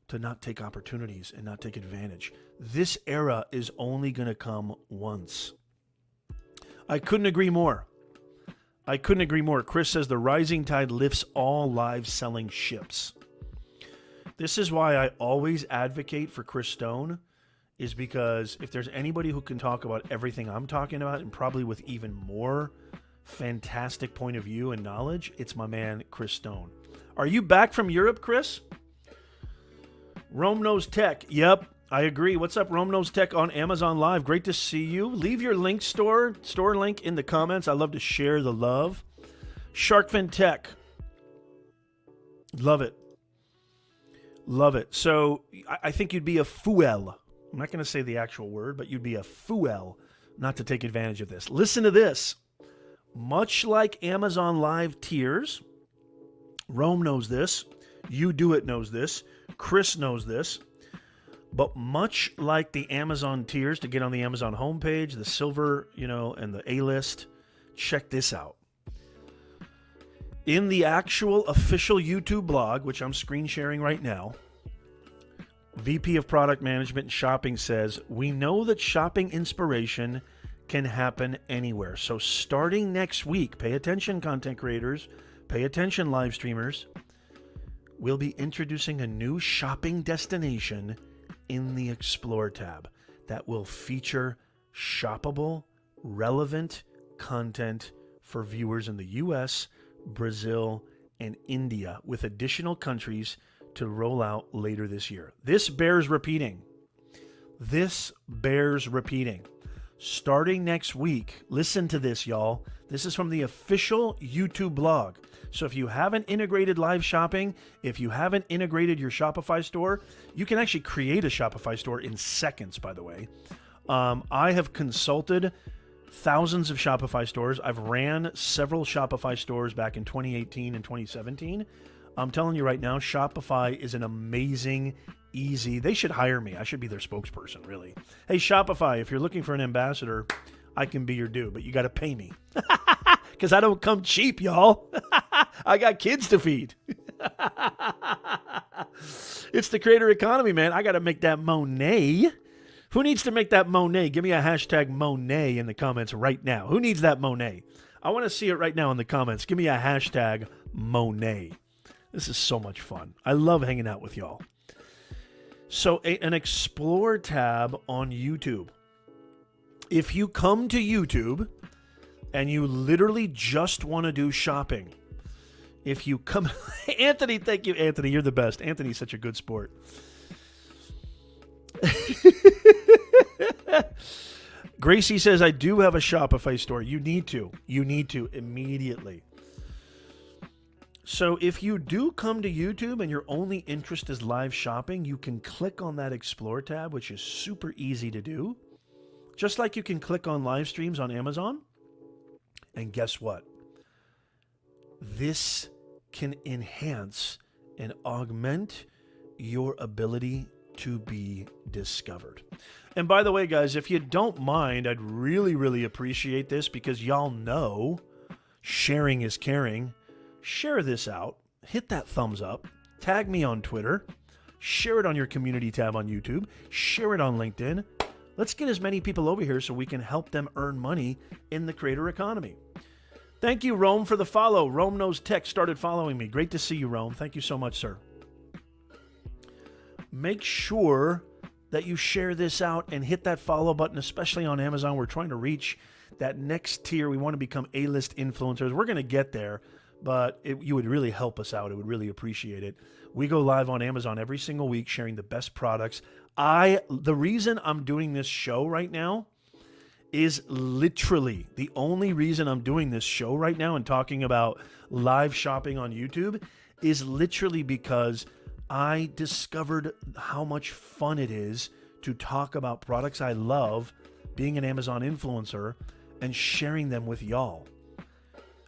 to not take opportunities and not take advantage. This era is only going to come once. I couldn't agree more. Chris says the rising tide lifts all live selling ships. This is why I always advocate for Chris Stone, is because if there's anybody who can talk about everything I'm talking about, and probably with even more fantastic point of view and knowledge, it's my man, Chris Stone. Are you back from Europe, Chris? Rome Knows Tech. Yep, I agree. What's up, Rome Knows Tech on Amazon Live? Great to see you. Leave your link store link in the comments. I love to share the love. Sharkfin Tech. Love it. Love it. So I think you'd be a fool. I'm not going to say the actual word, but you'd be a fool not to take advantage of this. Listen to this. Much like Amazon Live tiers, Rome knows this. You Do It knows this. Chris knows this. But much like the Amazon tiers to get on the Amazon homepage, the silver, and the A-list, check this out. In the actual official YouTube blog, which I'm screen sharing right now, VP of Product Management and Shopping says, we know that shopping inspiration can happen anywhere. So starting next week, pay attention, content creators, pay attention, live streamers, we'll be introducing a new shopping destination in the Explore tab that will feature shoppable, relevant content for viewers in the US, Brazil, and India, with additional countries to roll out later this year. This bears repeating. Starting next week, listen to this, y'all. This is from the official YouTube blog. So if you haven't integrated live shopping, if you haven't integrated your Shopify store, you can actually create a Shopify store in seconds, by the way. I have consulted thousands of Shopify stores. I've ran several Shopify stores back in 2018 and 2017. I'm telling you right now, Shopify is an amazing, easy. They should hire me. I should be their spokesperson, really. Hey, Shopify, if you're looking for an ambassador, I can be your dude, but you got to pay me. Because I don't come cheap, y'all. I got kids to feed. It's the creator economy, man. I got to make that Monet. Who needs to make that Monet? Give me a hashtag Monet in the comments right now. Who needs that Monet? I want to see it right now in the comments. Give me a hashtag Monet. This is so much fun. I love hanging out with y'all. So an Explore tab on YouTube. If you come to YouTube and you literally just want to do shopping, if you come... Anthony, thank you, Anthony. You're the best. Anthony's such a good sport. Gracie says, I do have a Shopify store. You need to. You need to immediately. So if you do come to YouTube and your only interest is live shopping, you can click on that Explore tab, which is super easy to do. Just like you can click on live streams on Amazon. And guess what? This can enhance and augment your ability to be discovered. And by the way, guys, if you don't mind, I'd really, really appreciate this, because y'all know sharing is caring. Share this out. Hit that thumbs up. Tag me on Twitter. Share it on your community tab on YouTube. Share it on LinkedIn. Let's get as many people over here so we can help them earn money in the creator economy. Thank you, Rome, for the follow. Rome Knows Tech started following me. Great to see you, Rome. Thank you so much, sir. Make sure that you share this out and hit that follow button, especially on Amazon. We're trying to reach that next tier. We want to become A-list influencers. We're going to get there, but you would really help us out. I would really appreciate it. We go live on Amazon every single week sharing the best products. The reason I'm doing this show right now is literally the only reason I'm doing this show right now and talking about live shopping on YouTube is literally because I discovered how much fun it is to talk about products I love, being an Amazon influencer, and sharing them with y'all.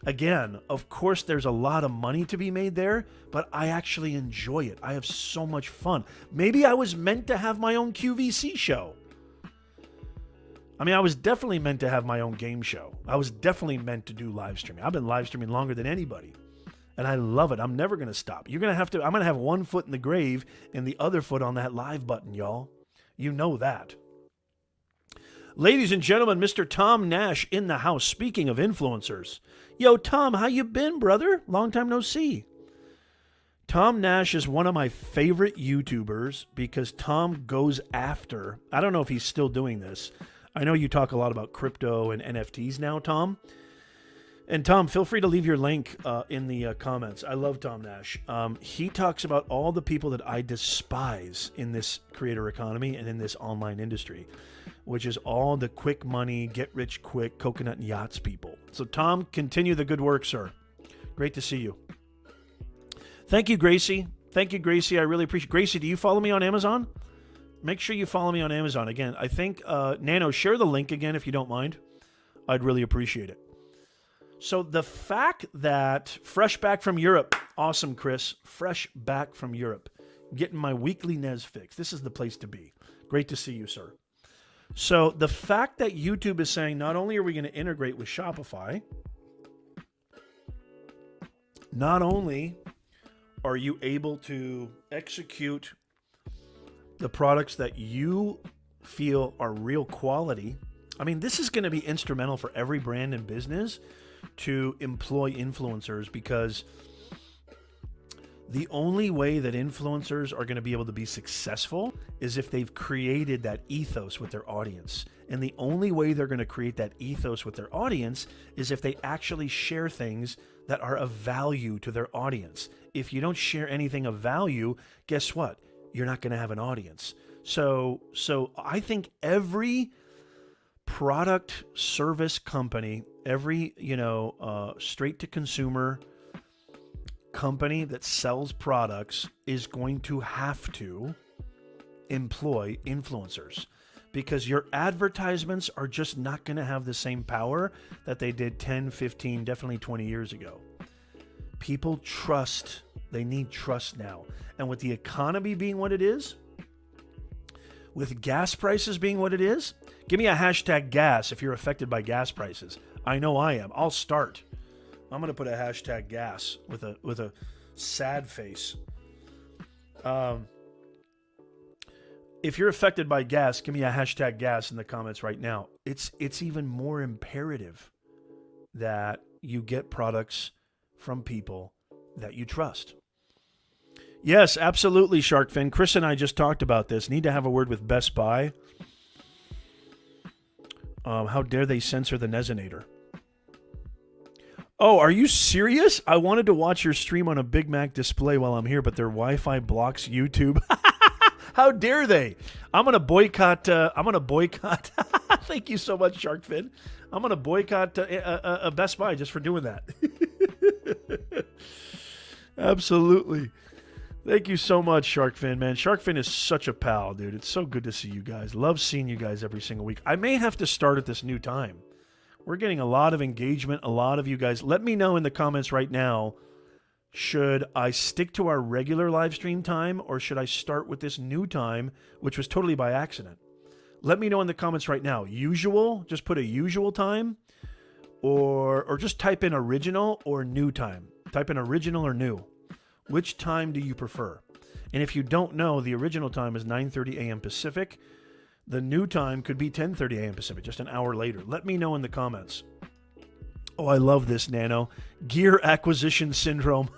Again, of course, there's a lot of money to be made there, but I actually enjoy it. I have so much fun. Maybe I was meant to have my own QVC show. I mean, I was definitely meant to have my own game show. I was definitely meant to do live streaming. I've been live streaming longer than anybody, and I love it. I'm never going to stop. I'm going to have one foot in the grave and the other foot on that live button, y'all. You know that. Ladies and gentlemen, Mr. Tom Nash in the house. Speaking of influencers. Yo, Tom, how you been, brother? Long time no see. Tom Nash is one of my favorite YouTubers because Tom goes after, I don't know if he's still doing this. I know you talk a lot about crypto and NFTs now, Tom. And Tom, feel free to leave your link in the comments. I love Tom Nash. He talks about all the people that I despise in this creator economy and in this online industry, which is all the quick money, get rich quick, coconut and yachts people. So Tom, continue the good work, sir. Great to see you. Thank you, Gracie. Thank you, Gracie. I really appreciate it. Gracie, do you follow me on Amazon? Make sure you follow me on Amazon. Again, I think, Nano, share the link again if you don't mind. I'd really appreciate it. So the fact that fresh back from Europe, awesome, Chris, fresh back from Europe, getting my weekly Nez fix. This is the place to be. Great to see you, sir. So the fact that YouTube is saying not only are we going to integrate with Shopify, not only are you able to execute the products that you feel are real quality. I mean, this is going to be instrumental for every brand and business to employ influencers, because the only way that influencers are going to be able to be successful is if they've created that ethos with their audience. And the only way they're going to create that ethos with their audience is if they actually share things that are of value to their audience. If you don't share anything of value, guess what? You're not going to have an audience. So I think every product service company, every, straight to consumer company that sells products is going to have to employ influencers, because your advertisements are just not going to have the same power that they did 10, 15, definitely 20 years ago. People trust. They need trust now. And with the economy being what it is, with gas prices being what it is, give me a hashtag gas if you're affected by gas prices. I know I am. I'll start. I'm going to put a hashtag gas with a sad face. If you're affected by gas, give me a hashtag gas in the comments right now. It's even more imperative that you get products from people that you trust. Yes, absolutely, Sharkfin. Chris and I just talked about this. Need to have a word with Best Buy. How dare they censor the Nezinator? Oh, are you serious? I wanted to watch your stream on a Big Mac display while I'm here, but their Wi-Fi blocks YouTube. How dare they? I'm going to boycott. Thank you so much, Sharkfin. I'm going to boycott a Best Buy just for doing that. Absolutely. Thank you so much, Sharkfin, man. Sharkfin is such a pal, dude. It's so good to see you guys. Love seeing you guys every single week. I may have to start at this new time. We're getting a lot of engagement, a lot of you guys. Let me know in the comments right now, should I stick to our regular live stream time, or should I start with this new time, which was totally by accident? Let me know in the comments right now. Usual, just put a usual time, or just type in original or new time. Type in original or new. Which time do you prefer? And if you don't know, the original time is 9:30 a.m. Pacific. The new time could be 10:30 a.m. Pacific, just an hour later. Let me know in the comments. Oh, I love this, Nano. Gear acquisition syndrome.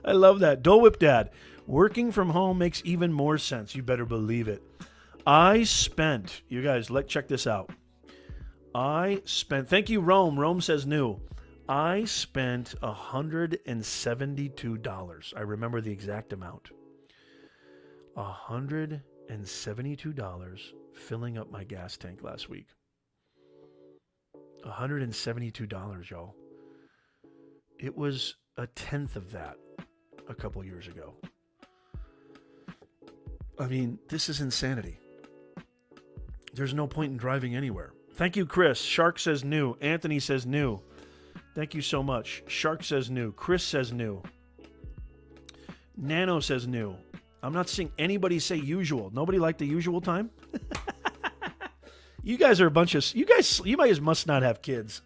I love that. Dole Whip Dad. Working from home makes even more sense. You better believe it. I spent, you guys, check this out. Thank you, Rome. Rome says new. I spent $172. I remember the exact amount. $172 filling up my gas tank last week. $172, y'all. It was a tenth of that a couple years ago. I mean, this is insanity. There's no point in driving anywhere. Thank you, Chris. Shark says new. Anthony says new. Thank you so much. Shark says new. Chris says new. Nano says new. I'm not seeing anybody say usual. Nobody like the usual time? You guys are a bunch of... You guys must not have kids.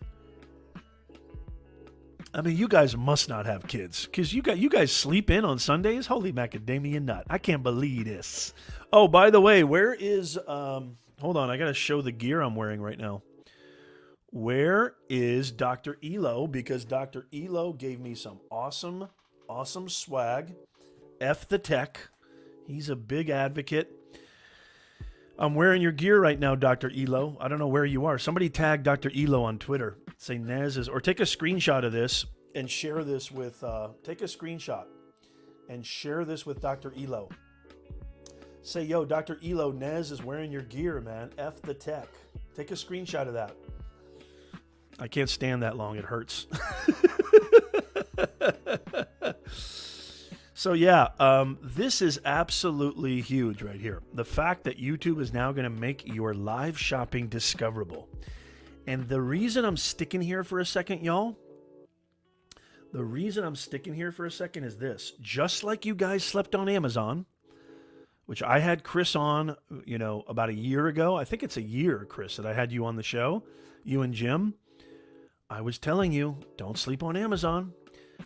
I mean, you guys must not have kids. Because you guys sleep in on Sundays? Holy macadamia nut. I can't believe this. Oh, by the way, where is... hold on, I got to show the gear I'm wearing right now. Where is Dr. Elo? Because Dr. Elo gave me some awesome swag. F the tech. He's a big advocate. I'm wearing your gear right now, Dr. Elo. I don't know where you are. Somebody tag Dr. Elo on Twitter. Say Nez is, or take a screenshot of this and share this with, take a screenshot and share this with Dr. Elo. Say, yo, Dr. Elo, Nez is wearing your gear, man. F the tech. Take a screenshot of that. I can't stand that long. It hurts. So yeah, this is absolutely huge right here. The fact that YouTube is now going to make your live shopping discoverable. And the reason I'm sticking here for a second, y'all, is this. Just like you guys slept on Amazon, which I had Chris on, about a year ago. I think it's a year, Chris, that I had you on the show, you and Jim. I was telling you, don't sleep on Amazon.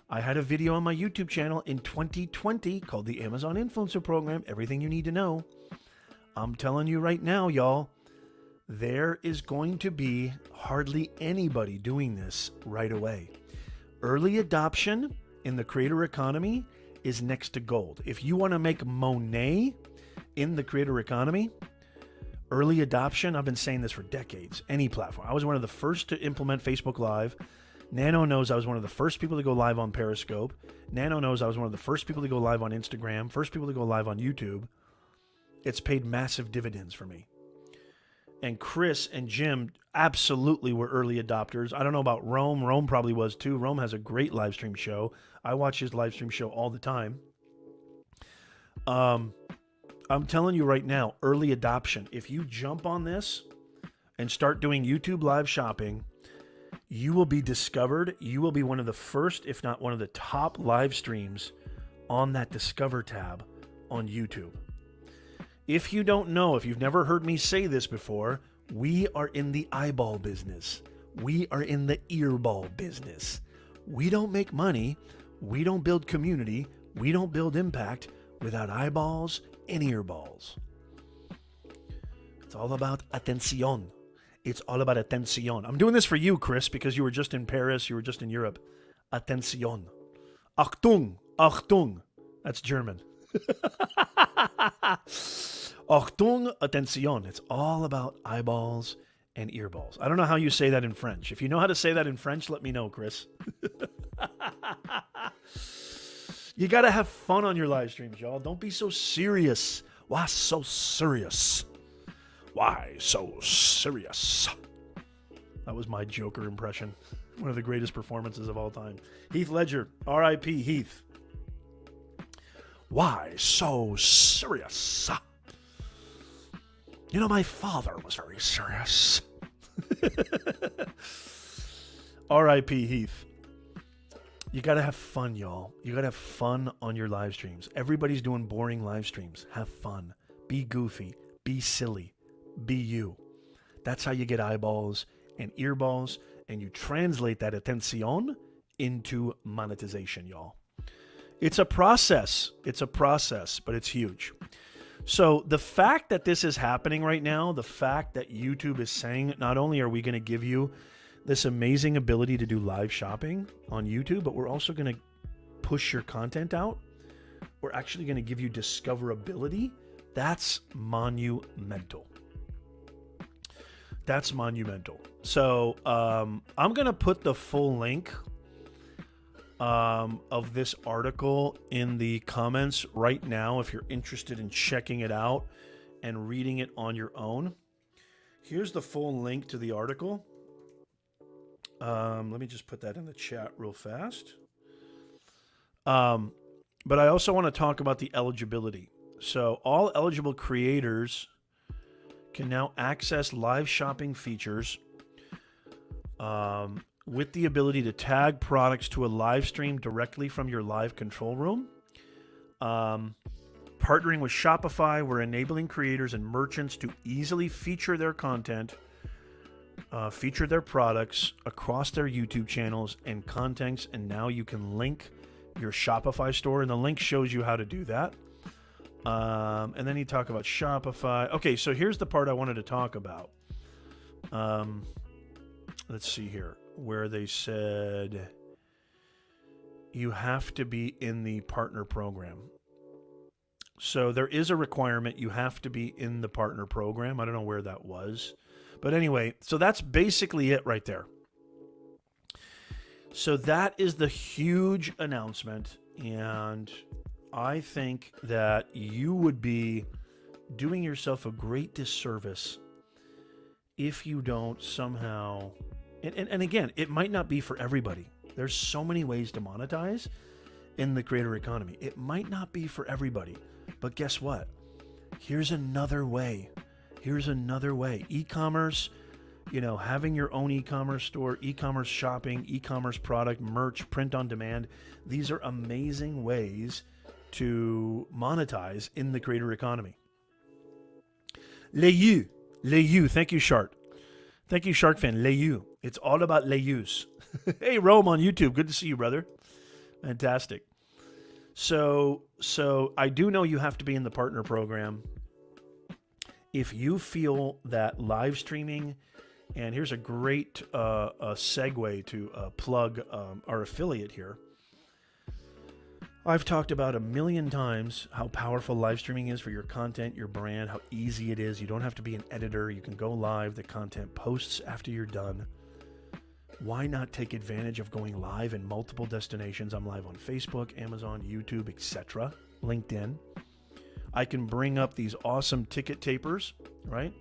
I had a video on my YouTube channel in 2020 called the Amazon Influencer Program, Everything You Need to Know. I'm telling you right now, y'all, there is going to be hardly anybody doing this right away. Early adoption in the creator economy is next to gold. If you want to make money in the creator economy, early adoption, I've been saying this for decades, any platform. I was one of the first to implement Facebook Live. Nano knows I was one of the first people to go live on Periscope. Nano knows I was one of the first people to go live on Instagram, first people to go live on YouTube. It's paid massive dividends for me. And Chris and Jim absolutely were early adopters. I don't know about Rome. Rome probably was too. Rome has a great live stream show. I watch his live stream show all the time. I'm telling you right now, early adoption. If you jump on this and start doing YouTube live shopping, you will be discovered. You will be one of the first, if not one of the top live streams on that Discover tab on YouTube. If you don't know, if you've never heard me say this before, we are in the eyeball business. We are in the earball business. We don't make money. We don't build community. We don't build impact without eyeballs and earballs. It's all about atención. It's all about atención. I'm doing this for you, Chris, because you were just in Paris. You were just in Europe. Atención. Achtung. Achtung. That's German. Achtung, atención. It's all about eyeballs and earballs. I don't know how you say that in French. If you know how to say that in French, let me know, Chris. You got to have fun on your live streams, y'all. Don't be so serious. Why so serious? Why so serious? That was my Joker impression. One of the greatest performances of all time. Heath Ledger, R.I.P. Heath. Why so serious? You know, my father was very serious. R.I.P. Heath. You got to have fun, y'all. You got to have fun on your live streams. Everybody's doing boring live streams. Have fun. Be goofy. Be silly. Be you. That's how you get eyeballs and earballs, and you translate that atención into monetization, y'all. It's a process. It's a process, but it's huge. So the fact that this is happening right now, the fact that YouTube is saying not only are we going to give you this amazing ability to do live shopping on YouTube, but we're also going to push your content out. We're actually going to give you discoverability That's monumental. That's monumental. So I'm going to put the full link of this article in the comments right now if you're interested in checking it out and reading it on your own. Here's the full link to the article. Let me just put that in the chat real fast. But I also want to talk about the eligibility. So all eligible creators can now access live shopping features with the ability to tag products to a live stream directly from your live control room. Partnering with Shopify, we're enabling creators and merchants to easily feature their content, feature their products across their YouTube channels and contents, and now you can link your Shopify store, and the link shows you how to do that. And then you talk about Shopify. Okay, so here's the part I wanted to talk about. Let's see here, where they said you have to be in the partner program. So there is a requirement. You have to be in the partner program. I don't know where that was. But anyway, so that's basically it right there. So that is the huge announcement. And I think that you would be doing yourself a great disservice if you don't somehow... And again, it might not be for everybody. There's so many ways to monetize in the creator economy. It might not be for everybody. But guess what? Here's another way. Here's another way. E-commerce, having your own e-commerce store, e-commerce shopping, e-commerce product, merch, print on demand. These are amazing ways to monetize in the creator economy. Les you. Thank you, Shark. Thank you, Shark fan. Les you. It's all about les yous. Hey, Rome on YouTube. Good to see you, brother. Fantastic. So I do know you have to be in the partner program. If you feel that live streaming, and here's a great segue to plug our affiliate here. I've talked about 1,000,000 times how powerful live streaming is for your content, your brand, how easy it is. You don't have to be an editor. You can go live. The content posts after you're done. Why not take advantage of going live in multiple destinations? I'm live on Facebook, Amazon, YouTube, etc., LinkedIn. I can bring up these awesome ticket tapers, right?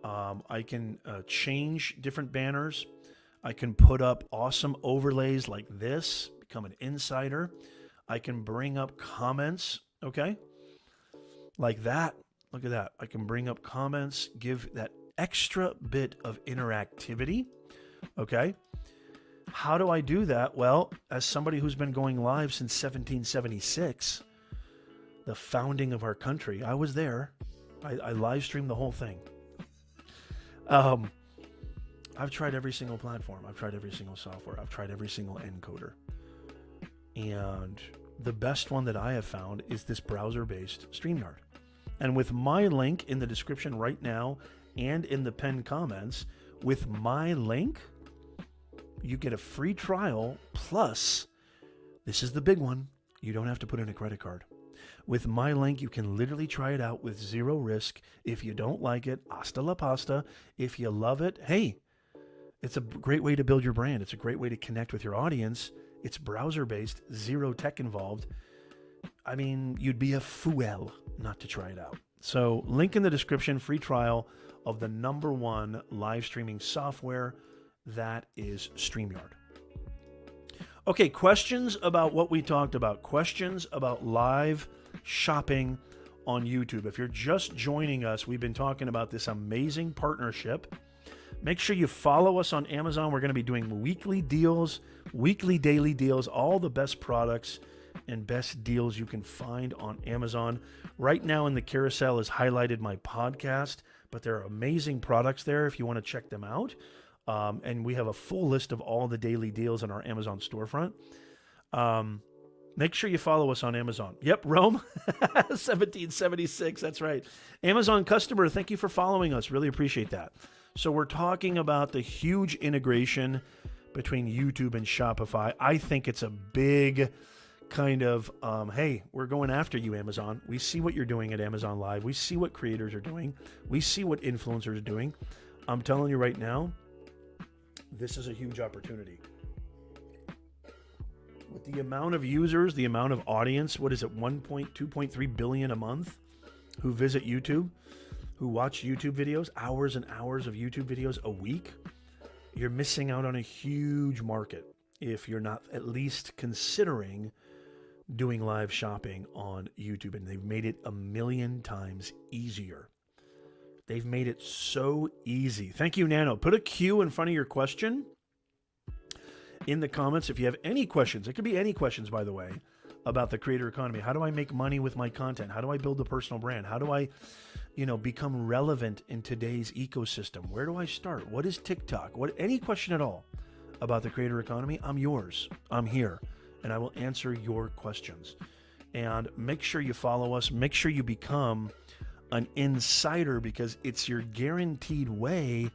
I can change different banners. I can put up awesome overlays like this, become an insider. I can bring up comments, okay? Like that. Look at that. I can bring up comments, give that extra bit of interactivity, okay? How do I do that? Well, as somebody who's been going live since 1776, the founding of our country, I was there. I live streamed the whole thing. I've tried every single platform. I've tried every single software. I've tried every single encoder. And the best one that I have found is this browser-based StreamYard. And with my link in the description right now and in the pinned comments, with my link, you get a free trial. Plus, this is the big one, you don't have to put in a credit card. With my link, you can literally try it out with zero risk. If you don't like it, hasta la pasta. If you love it, hey, it's a great way to build your brand. It's a great way to connect with your audience. It's browser-based, zero tech involved. I mean, you'd be a fool not to try it out. So link in the description, free trial of the #1 live streaming software. That is StreamYard. Okay, questions about what we talked about. Questions about live shopping on YouTube. If you're just joining us, we've been talking about this amazing partnership. Make sure you follow us on Amazon. We're going to be doing weekly deals, weekly, daily deals, all the best products and best deals you can find on Amazon. Right now in the carousel is highlighted my podcast, but there are amazing products there if you want to check them out. And we have a full list of all the daily deals on our Amazon storefront. Make sure you follow us on Amazon. Yep, Rome, 1776. That's right. Amazon customer, thank you for following us. Really appreciate that. So we're talking about the huge integration between YouTube and Shopify. I think it's a big kind of, hey, we're going after you, Amazon. We see what you're doing at Amazon Live. We see what creators are doing. We see what influencers are doing. I'm telling you right now, this is a huge opportunity. With the amount of users, the amount of audience, what is it, 2.3 billion a month who visit YouTube, who watch YouTube videos, hours and hours of YouTube videos a week, you're missing out on a huge market if you're not at least considering doing live shopping on YouTube. And they've made it a million times easier. They've made it so easy. Thank you, Nano. Put a Q in front of your question in the comments if you have any questions. It could be any questions, by the way, about the creator economy. How do I make money with my content? How do I build a personal brand? How do I, become relevant in today's ecosystem? Where do I start? What is TikTok? Any question at all about the creator economy, I'm yours. I'm here, and I will answer your questions. And make sure you follow us. Make sure you become an insider, because it's your guaranteed way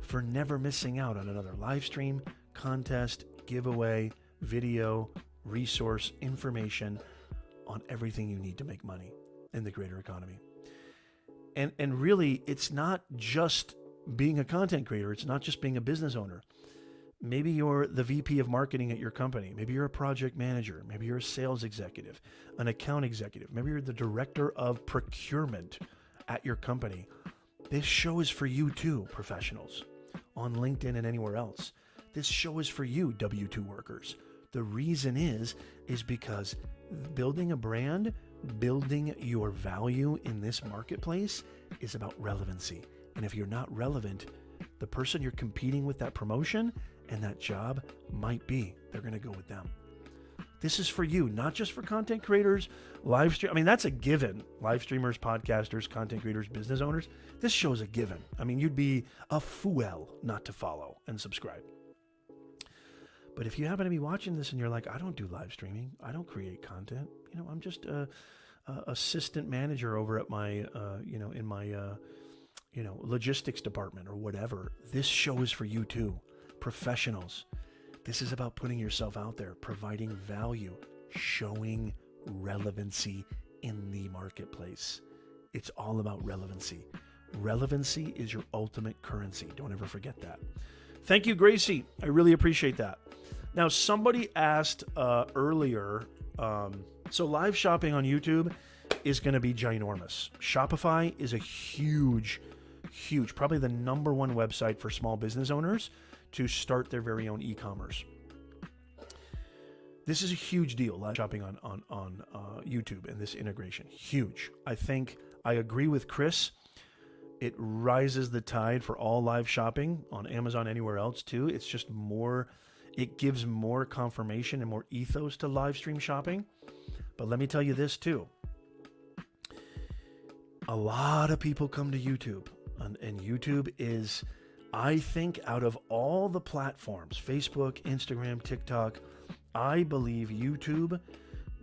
for never missing out on another live stream, contest, giveaway, video, resource, information on everything you need to make money in the creator economy. And really, it's not just being a content creator. It's not just being a business owner. Maybe you're the VP of marketing at your company. Maybe you're a project manager. Maybe you're a sales executive, an account executive. Maybe you're the director of procurement at your company. This show is for you too, professionals, on LinkedIn and anywhere else. This show is for you, W-2 workers. The reason is because building a brand, building your value in this marketplace is about relevancy. And if you're not relevant, the person you're competing with, that promotion and that job might be, they're going to go with them. This is for you, not just for content creators, live stream. I mean, that's a given. Live streamers, podcasters, content creators, business owners. This show is a given. I mean, you'd be a fool not to follow and subscribe. But if you happen to be watching this and you're like, I don't do live streaming, I don't create content, I'm just a assistant manager over at my, in my, logistics department or whatever. This show is for you too, professionals. This is about putting yourself out there, providing value, showing relevancy in the marketplace. It's all about relevancy. Relevancy is your ultimate currency. Don't ever forget that. Thank you, Gracie. I really appreciate that. Now, somebody asked earlier, so live shopping on YouTube is going to be ginormous. Shopify is a huge, probably the number one website for small business owners to start their very own e-commerce. This is a huge deal, live shopping on YouTube and this integration. Huge. I agree with Chris. It rises the tide for all live shopping on Amazon, anywhere else too. It's just more, it gives more confirmation and more ethos to live stream shopping. But let me tell you this too. A lot of people come to YouTube, and YouTube is, I think, out of all the platforms, Facebook, Instagram, TikTok, I believe YouTube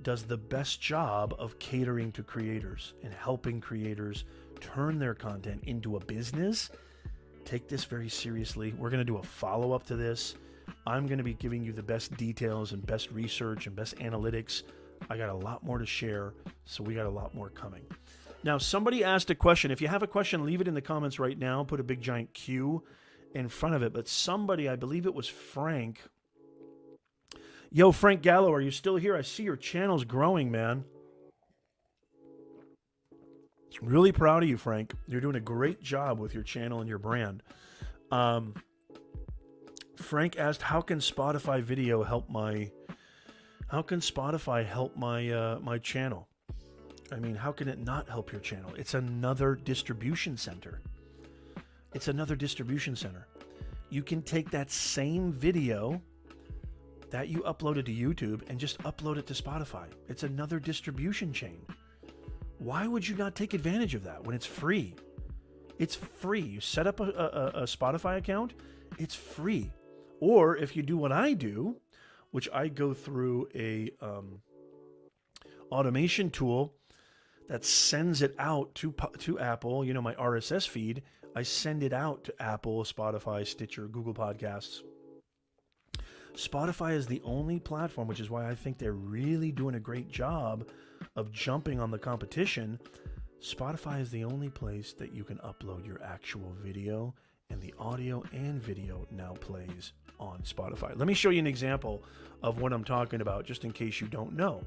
does the best job of catering to creators and helping creators turn their content into a business. Take this very seriously. We're going to do a follow-up to this. I'm going to be giving you the best details and best research and best analytics. I got a lot more to share, so we got a lot more coming. Now, somebody asked a question. If you have a question, leave it in the comments right now. Put a big giant Q in front of it. But somebody, I believe it was Frank. Yo, Frank Gallo, are you still here? I see your channel's growing, man. Really proud of you, Frank. You're doing a great job with your channel and your brand. Frank asked, how can Spotify video help my my channel? I mean, how can it not help your channel? It's another distribution center. It's another distribution center. You can take that same video that you uploaded to YouTube and just upload it to Spotify. It's another distribution chain. Why would you not take advantage of that when it's free? It's free. You set up a Spotify account, it's free. Or if you do what I do, which I go through a automation tool that sends it out to Apple, my RSS feed, I send it out to Apple, Spotify, Stitcher, Google Podcasts, Spotify is the only platform, which is why I think they're really doing a great job of jumping on the competition. Spotify is the only place that you can upload your actual video, and the audio and video now plays on Spotify. Let me show you an example of what I'm talking about, just in case you don't know.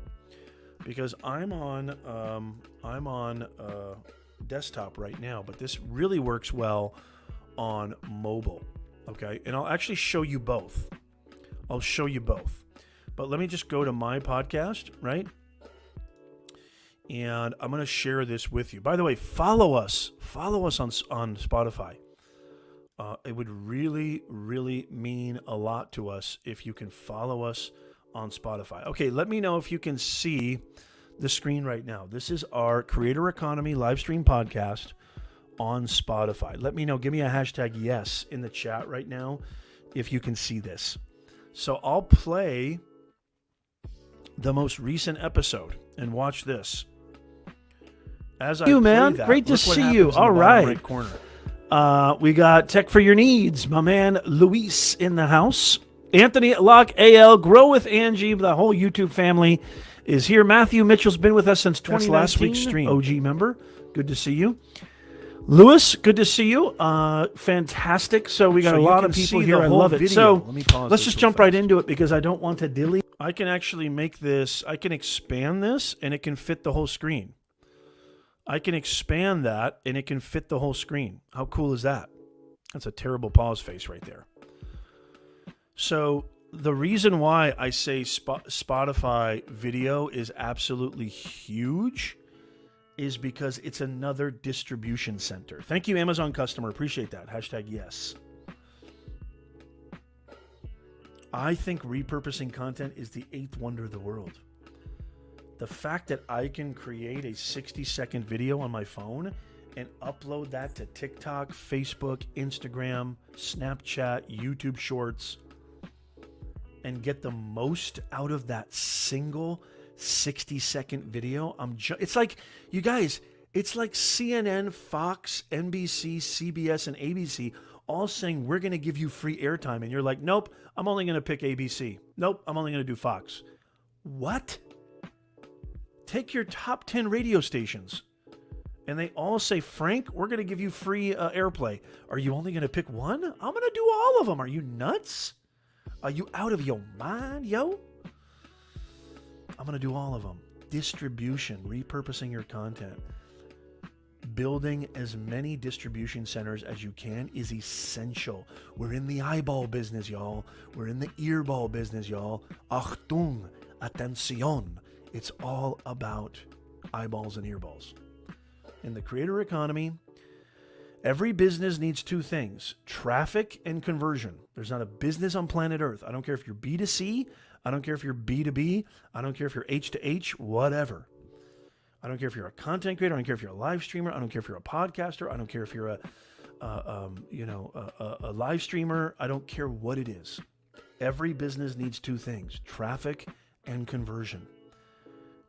Because I'm on desktop right now, but this really works well on mobile. Okay, and I'll actually show you both. I'll show you both. But let me just go to my podcast, right? And I'm going to share this with you. By the way, follow us. Follow us on Spotify. It would really, really mean a lot to us if you can follow us on Spotify. Okay, let me know if you can see the screen right now. This is our Creator Economy live stream podcast on Spotify. Let me know. Give me a hashtag yes in the chat right now if you can see this. So I'll play the most recent episode and watch this. As I you, play man. that, Great to look what see happens you. in the All bottom right. right corner. We got Tech for Your Needs, my man Luis in the house. Anthony Locke AL, Grow with Angie, the whole YouTube family is here. Matthew Mitchell's been with us since 2019. That's last week's stream. OG member. Good to see you. Lewis, good to see you. Fantastic. So we got So a you lot can of people see here. the I whole love it. video. So Let me pause let's this just real jump right fast. into it because I don't want to dilly. I can actually make this, I can expand this and it can fit the whole screen. I can expand that and it can fit the whole screen. How cool is that? That's a terrible pause face right there. So the reason why I say Spotify video is absolutely huge is because it's another distribution center. Thank you, Amazon customer. Appreciate that. Hashtag yes. I think repurposing content is the eighth wonder of the world. The fact that I can create a 60-second video on my phone and upload that to TikTok, Facebook, Instagram, Snapchat, YouTube Shorts, and get the most out of that single 60-second video. It's like, you guys, it's like CNN, Fox, NBC, CBS, and ABC all saying, we're going to give you free airtime. And you're like, nope, I'm only going to pick ABC. Nope, I'm only going to do Fox. What? Take your top 10 radio stations, and they all say, Frank, we're going to give you free airplay. Are you only going to pick one? I'm going to do all of them. Are you nuts? Are you out of your mind, yo? I'm going to do all of them. Distribution, repurposing your content. Building as many distribution centers as you can is essential. We're in the eyeball business, y'all. We're in the earball business, y'all. Achtung, atención. It's all about eyeballs and earballs. In the creator economy, every business needs two things: traffic and conversion. There's not a business on planet Earth. I don't care if you're B2C. I don't care if you're B2B. I don't care if you're H to H, whatever. I don't care if you're a content creator. I don't care if you're a live streamer. I don't care if you're a podcaster. I don't care if you're a live streamer. I don't care what it is. Every business needs two things: traffic and conversion.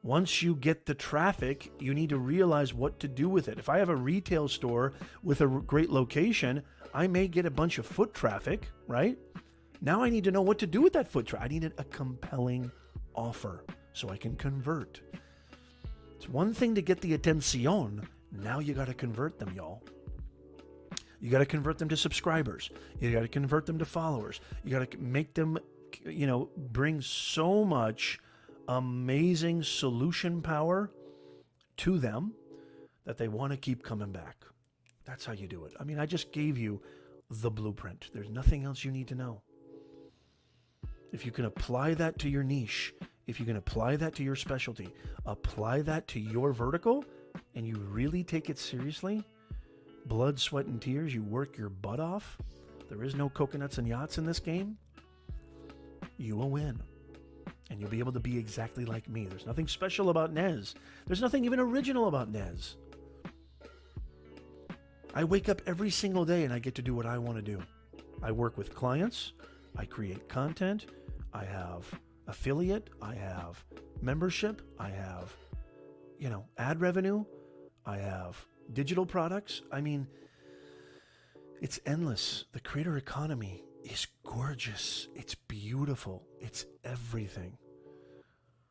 Once you get the traffic, you need to realize what to do with it. If I have a retail store with a great location, I may get a bunch of foot traffic, right? Now I need to know what to do with that foot traffic. I need a compelling offer so I can convert. It's one thing to get the atención. Now you got to convert them, y'all. You got to convert them to subscribers. You got to convert them to followers. You got to make them, bring so much amazing solution power to them that they want to keep coming back. That's how you do it. I mean, I just gave you the blueprint. There's nothing else you need to know. If you can apply that to your niche, if you can apply that to your specialty, apply that to your vertical, and you really take it seriously, blood, sweat, and tears, you work your butt off, there is no coconuts and yachts in this game, you will win. And you'll be able to be exactly like me. There's nothing special about Nez. There's nothing even original about Nez. I wake up every single day and I get to do what I want to do. I work with clients. I create content. I have affiliate. I have membership. I have, ad revenue. I have digital products. I mean, it's endless. The creator economy is gorgeous. It's beautiful. It's everything.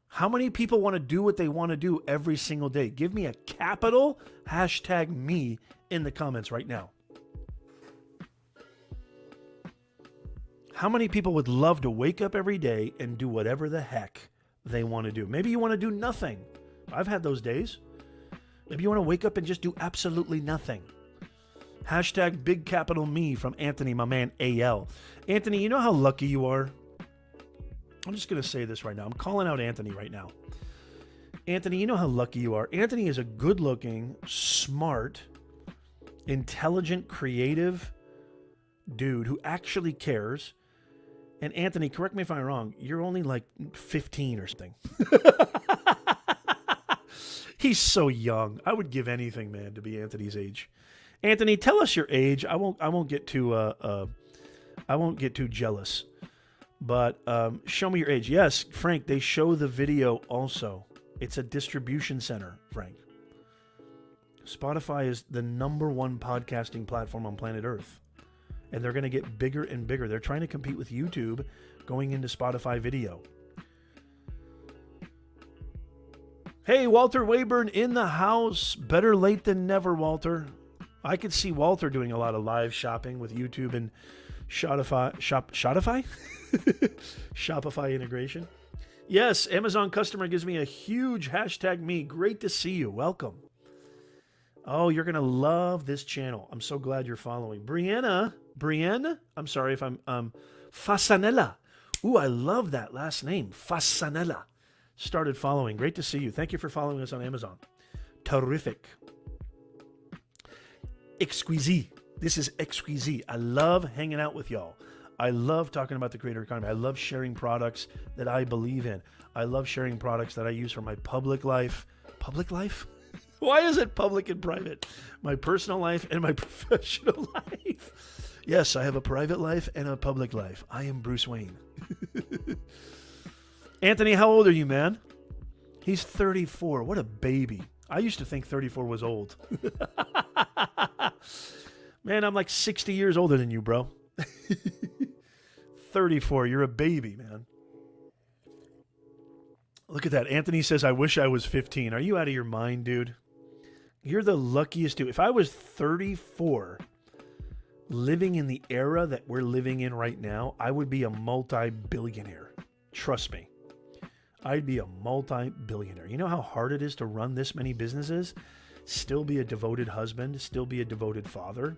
How many people want to do what they want to do every single day? Give me a capital #me in the comments right now. How many people would love to wake up every day and do whatever the heck they want to do? Maybe you want to do nothing. I've had those days. Maybe you want to wake up and just do absolutely nothing. #big capital me from Anthony, my man AL. Anthony, you know how lucky you are? I'm just going to say this right now. I'm calling out Anthony right now. Anthony, you know how lucky you are. Anthony is a good-looking, smart, intelligent, creative dude who actually cares. And Anthony, correct me if I'm wrong, you're only like 15 or something. He's so young. I would give anything, man, to be Anthony's age. Anthony, tell us your age. I won't get too jealous. But show me your age. Yes, Frank, they show the video also. It's a distribution center, Frank. Spotify is the #1 podcasting platform on planet Earth. And they're going to get bigger and bigger. They're trying to compete with YouTube going into Spotify video. Hey, Walter Wayburn in the house. Better late than never, Walter. I could see Walter doing a lot of live shopping with YouTube and Shopify? Shopify integration. Yes, Amazon customer gives me a huge #me. Great to see you. Welcome. Oh, you're going to love this channel. I'm so glad you're following. Brianna, I'm sorry if I'm, Fasanella. Ooh, I love that last name. Fasanella. Started following. Great to see you. Thank you for following us on Amazon. Terrific. Exquisite. This is exquisite. I love hanging out with y'all. I love talking about the creator economy. I love sharing products that I believe in. I love sharing products that I use for my public life. Public life? Why is it public and private? My personal life and my professional life. Yes, I have a private life and a public life. I am Bruce Wayne. Anthony, how old are you, man? He's 34. What a baby. I used to think 34 was old. Man, I'm like 60 years older than you, bro. 34. You're a baby, man. Look at that. Anthony says, I wish I was 15. Are you out of your mind, dude? You're the luckiest dude. If I was 34, living in the era that we're living in right now, I would be a multi-billionaire. Trust me. I'd be a multi-billionaire. You know how hard it is to run this many businesses? Still be a devoted husband, still be a devoted father.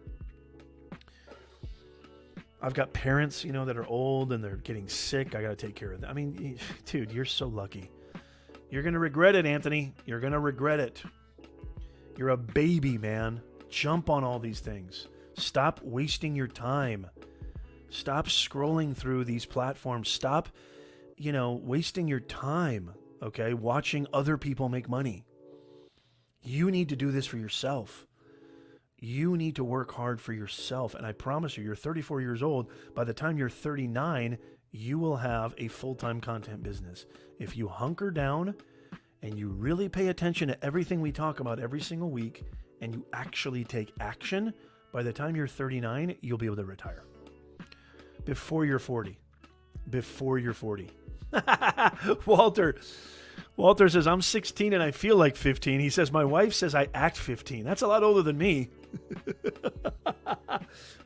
I've got parents, you know, that are old and they're getting sick. I got to take care of them. I mean, dude, you're so lucky. You're going to regret it, Anthony. You're going to regret it. You're a baby, man. Jump on all these things. Stop wasting your time. Stop scrolling through these platforms. Stop, wasting your time, okay, watching other people make money. You need to do this for yourself. You need to work hard for yourself. And I promise you, you're 34 years old. By the time you're 39, you will have a full-time content business. If you hunker down and you really pay attention to everything we talk about every single week and you actually take action, by the time you're 39, you'll be able to retire. Before you're 40. Before you're 40. Walter says, I'm 16 and I feel like 15. He says, my wife says I act 15. That's a lot older than me.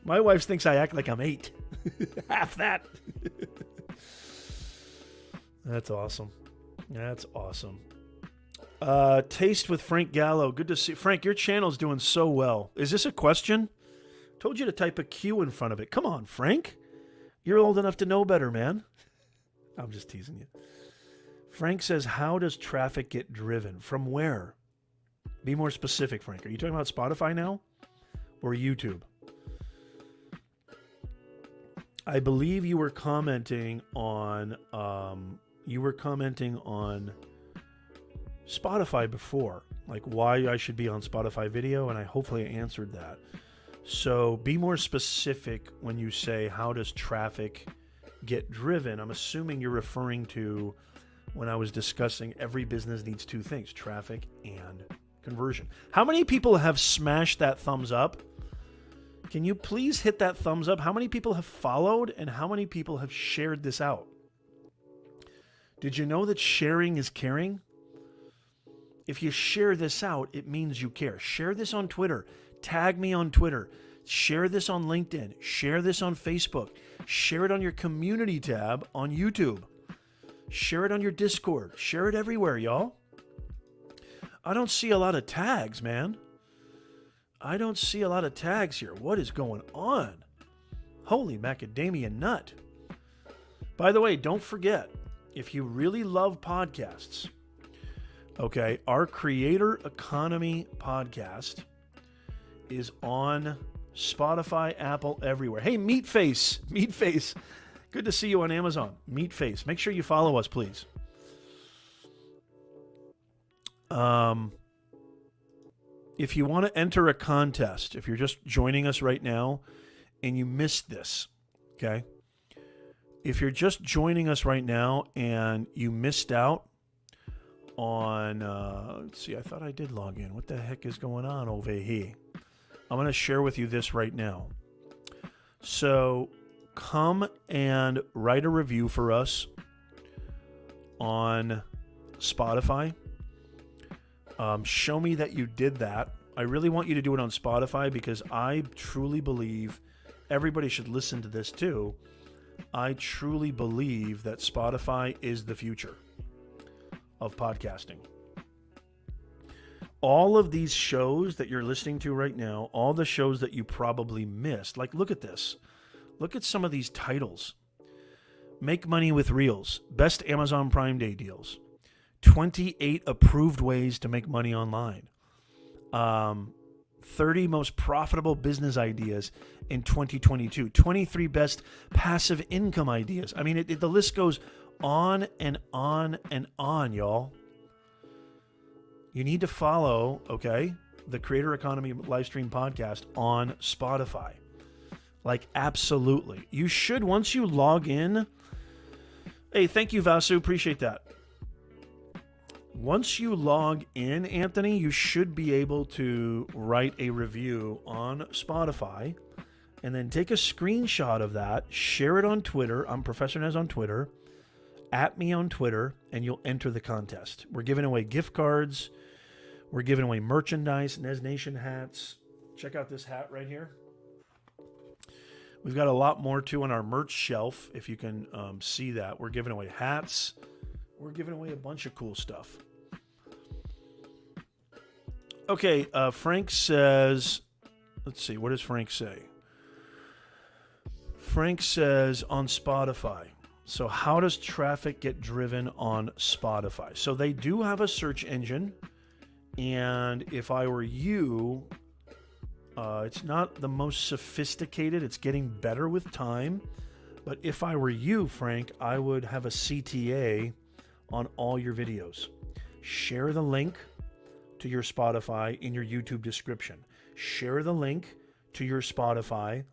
My wife thinks I act like I'm 8. Half that. That's awesome. That's awesome. Taste with Frank Gallo. Good to see. Frank, your channel's doing so well. Is this a question? Told you to type a Q in front of it. Come on, Frank. You're old enough to know better, man. I'm just teasing you. Frank says, how does traffic get driven? From where? Be more specific, Frank. Are you talking about Spotify now or YouTube? I believe you were commenting on Spotify before, like why I should be on Spotify video, and I hopefully answered that. So be more specific when you say, how does traffic get driven? I'm assuming you're referring to when I was discussing every business needs two things, traffic and conversion. How many people have smashed that thumbs up? Can you please hit that thumbs up? How many people have followed and how many people have shared this out? Did you know that sharing is caring? If you share this out, it means you care. Share this on Twitter. Tag me on Twitter. Share this on LinkedIn. Share this on Facebook. Share it on your community tab on YouTube. Share it on your Discord. Share it everywhere, y'all. I don't see a lot of tags, man. I don't see a lot of tags here. What is going on? Holy macadamia nut. By the way, don't forget, if you really love podcasts, okay, our Creator Economy podcast is on Spotify, Apple, everywhere. Hey, Meatface. Good to see you on Amazon. Meatface. Make sure you follow us, please. If you want to enter a contest, if you're just joining us right now and you missed this, okay? If you're just joining us right now and you missed out on, let's see, I thought I did log in. What the heck is going on over here? I'm going to share with you this right now. So come and write a review for us on Spotify. Show me that you did that. I really want you to do it on Spotify because I truly believe everybody should listen to this too. I truly believe that Spotify is the future of podcasting. All of these shows that you're listening to right now, all the shows that you probably missed, like look at this. Look at some of these titles. Make money with Reels. Best Amazon Prime Day deals. 28 approved ways to make money online. 30 most profitable business ideas in 2022. 23 best passive income ideas. I mean, the list goes on and on and on, y'all. You need to follow, okay, the Creator Economy Livestream podcast on Spotify. Like, absolutely. You should, once you log in. Hey, thank you, Vasu. Appreciate that. Once you log in, Anthony, you should be able to write a review on Spotify and then take a screenshot of that, share it on Twitter. I'm Professor Nez on Twitter. At me on Twitter, and you'll enter the contest. We're giving away gift cards. We're giving away merchandise, Nez Nation hats. Check out this hat right here. We've got a lot more, too, on our merch shelf, if you can see that. We're giving away hats. We're giving away a bunch of cool stuff. Okay, Frank says, let's see, what does Frank say? Frank says on Spotify. So how does traffic get driven on Spotify? So they do have a search engine. And if I were you, it's not the most sophisticated. It's getting better with time. But if I were you, Frank, I would have a CTA on all your videos. Share the link to your Spotify in your YouTube description. Share the link to your Spotify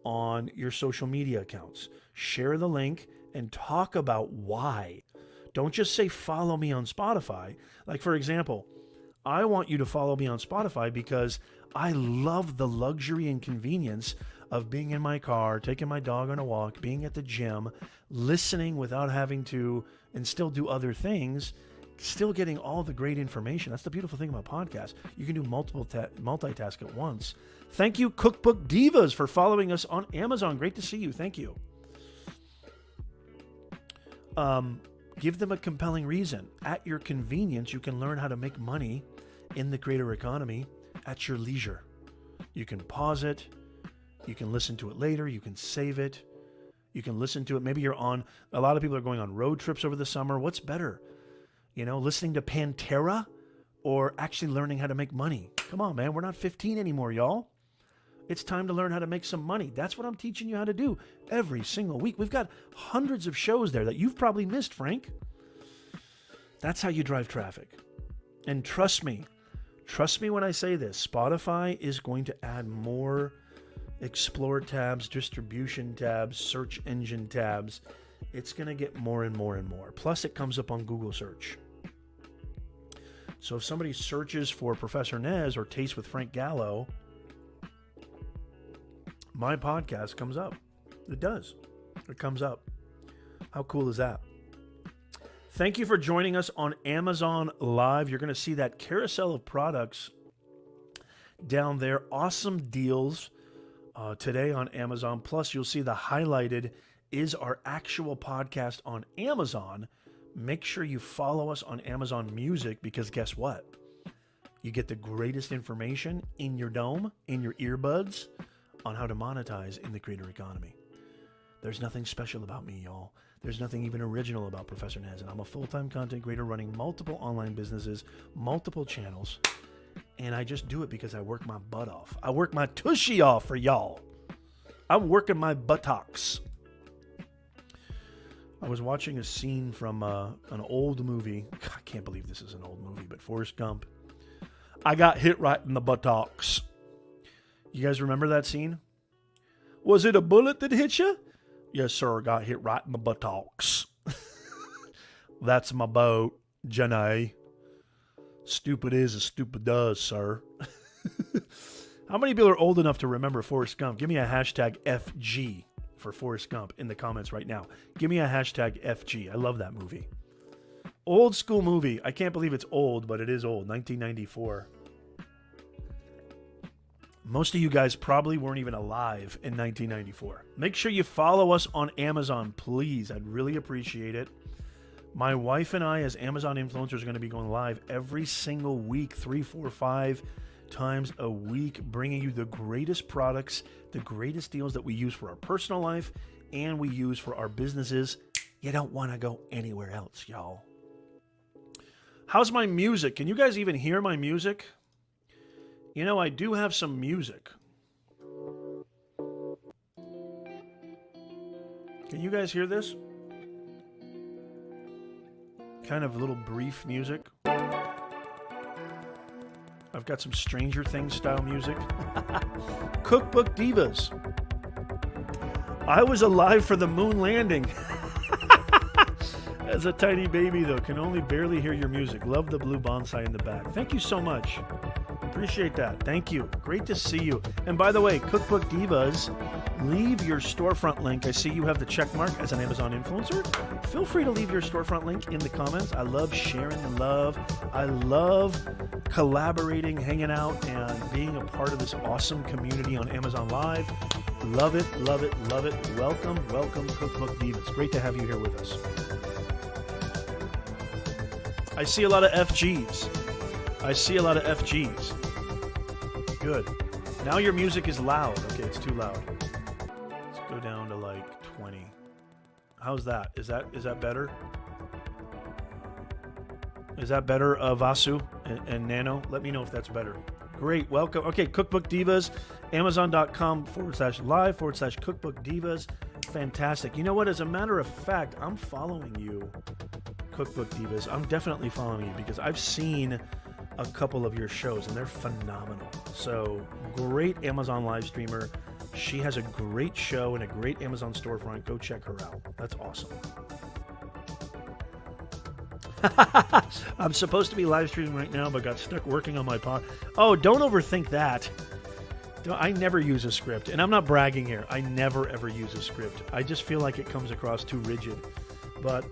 on your social media accounts. Share the link and talk about why. Don't just say follow me on Spotify. Like, for example, I want you to follow me on Spotify because I love the luxury and convenience of being in my car, taking my dog on a walk, being at the gym, listening without having to, and still do other things, still getting all the great information. That's the beautiful thing about podcasts. You can do multitask at once. Thank you, Cookbook Divas, for following us on Amazon. Great to see you. Thank you. Give them a compelling reason. At your convenience, you can learn how to make money in the creator economy at your leisure. You can pause it. You can listen to it later. You can save it. You can listen to it. Maybe you're on, a lot of people are going on road trips over the summer. What's better? You know, listening to Pantera or actually learning how to make money? Come on, man. We're not 15 anymore, y'all. It's time to learn how to make some money. That's what I'm teaching you how to do every single week. We've got hundreds of shows there that you've probably missed, Frank. That's how you drive traffic. And trust me when I say this, Spotify is going to add more Explore tabs, distribution tabs, search engine tabs. It's going to get more and more and more. Plus, it comes up on Google search. So if somebody searches for Professor Nez or Taste with Frank Gallo, my podcast comes up. It does. It comes up. How cool is that? Thank you for joining us on Amazon Live. You're going to see that carousel of products down there. Awesome deals today on Amazon. Plus, you'll see the highlighted is our actual podcast on Amazon. Make sure you follow us on Amazon Music, because guess what? You get the greatest information in your dome, in your earbuds, on how to monetize in the creator economy. There's nothing special about me, y'all. There's nothing even original about Professor Naz, and I'm a full-time content creator running multiple online businesses, multiple channels, and I just do it because I work my butt off. I work my tushy off for y'all. I'm working my buttocks. I was watching a scene from an old movie. I can't believe this is an old movie, but Forrest Gump. I got hit right in the buttocks. You guys remember that scene? Was it a bullet that hit you? Yes, sir. Got hit right in the buttocks. That's my boat, Jenny. Stupid is as stupid does, sir. How many people are old enough to remember Forrest Gump? Give me a hashtag FG for Forrest Gump in the comments right now. Give me a hashtag FG. I love that movie. Old school movie. I can't believe it's old, but it is old. 1994. Most of you guys probably weren't even alive in 1994. Make sure you follow us on Amazon, please. I'd really appreciate it. My wife and I, as Amazon influencers, are going to be going live every single week, 3, 4, 5 times a week, bringing you the greatest products, the greatest deals that we use for our personal life and we use for our businesses. You don't want to go anywhere else, y'all. How's my music? Can you guys even hear my music? You know, I do have some music. Can you guys hear this? Kind of little brief music. I've got some Stranger Things style music. Cookbook Divas. I was alive for the moon landing. As a tiny baby, though, can only barely hear your music. Love the blue bonsai in the back. Thank you so much. Appreciate that. Thank you. Great to see you. And by the way, Cookbook Divas, leave your storefront link. I see you have the check mark as an Amazon influencer. Feel free to leave your storefront link in the comments. I love sharing the love. I love collaborating, hanging out, and being a part of this awesome community on Amazon Live. Love it, love it, love it. Welcome, welcome, Cookbook Divas. Great to have you here with us. I see a lot of FGs. I see a lot of FGs. Good. Now your music is loud. Okay, it's too loud. Let's go down to like 20. How's that? Is that better? Is that better, Vasu and Nano? Let me know if that's better. Great. Welcome. Okay, Cookbook Divas, Amazon.com/live/Cookbook Divas. Fantastic. You know what? As a matter of fact, I'm following you, Cookbook Divas. I'm definitely following you because I've seen a couple of your shows and they're phenomenal. So great Amazon live streamer. She has a great show and a great Amazon storefront. Go check her out. That's awesome. I'm supposed to be live streaming right now, but got stuck working on my pod. Oh, don't overthink that. I never use a script, and I'm not bragging here. I never ever use a script. I just feel like it comes across too rigid. But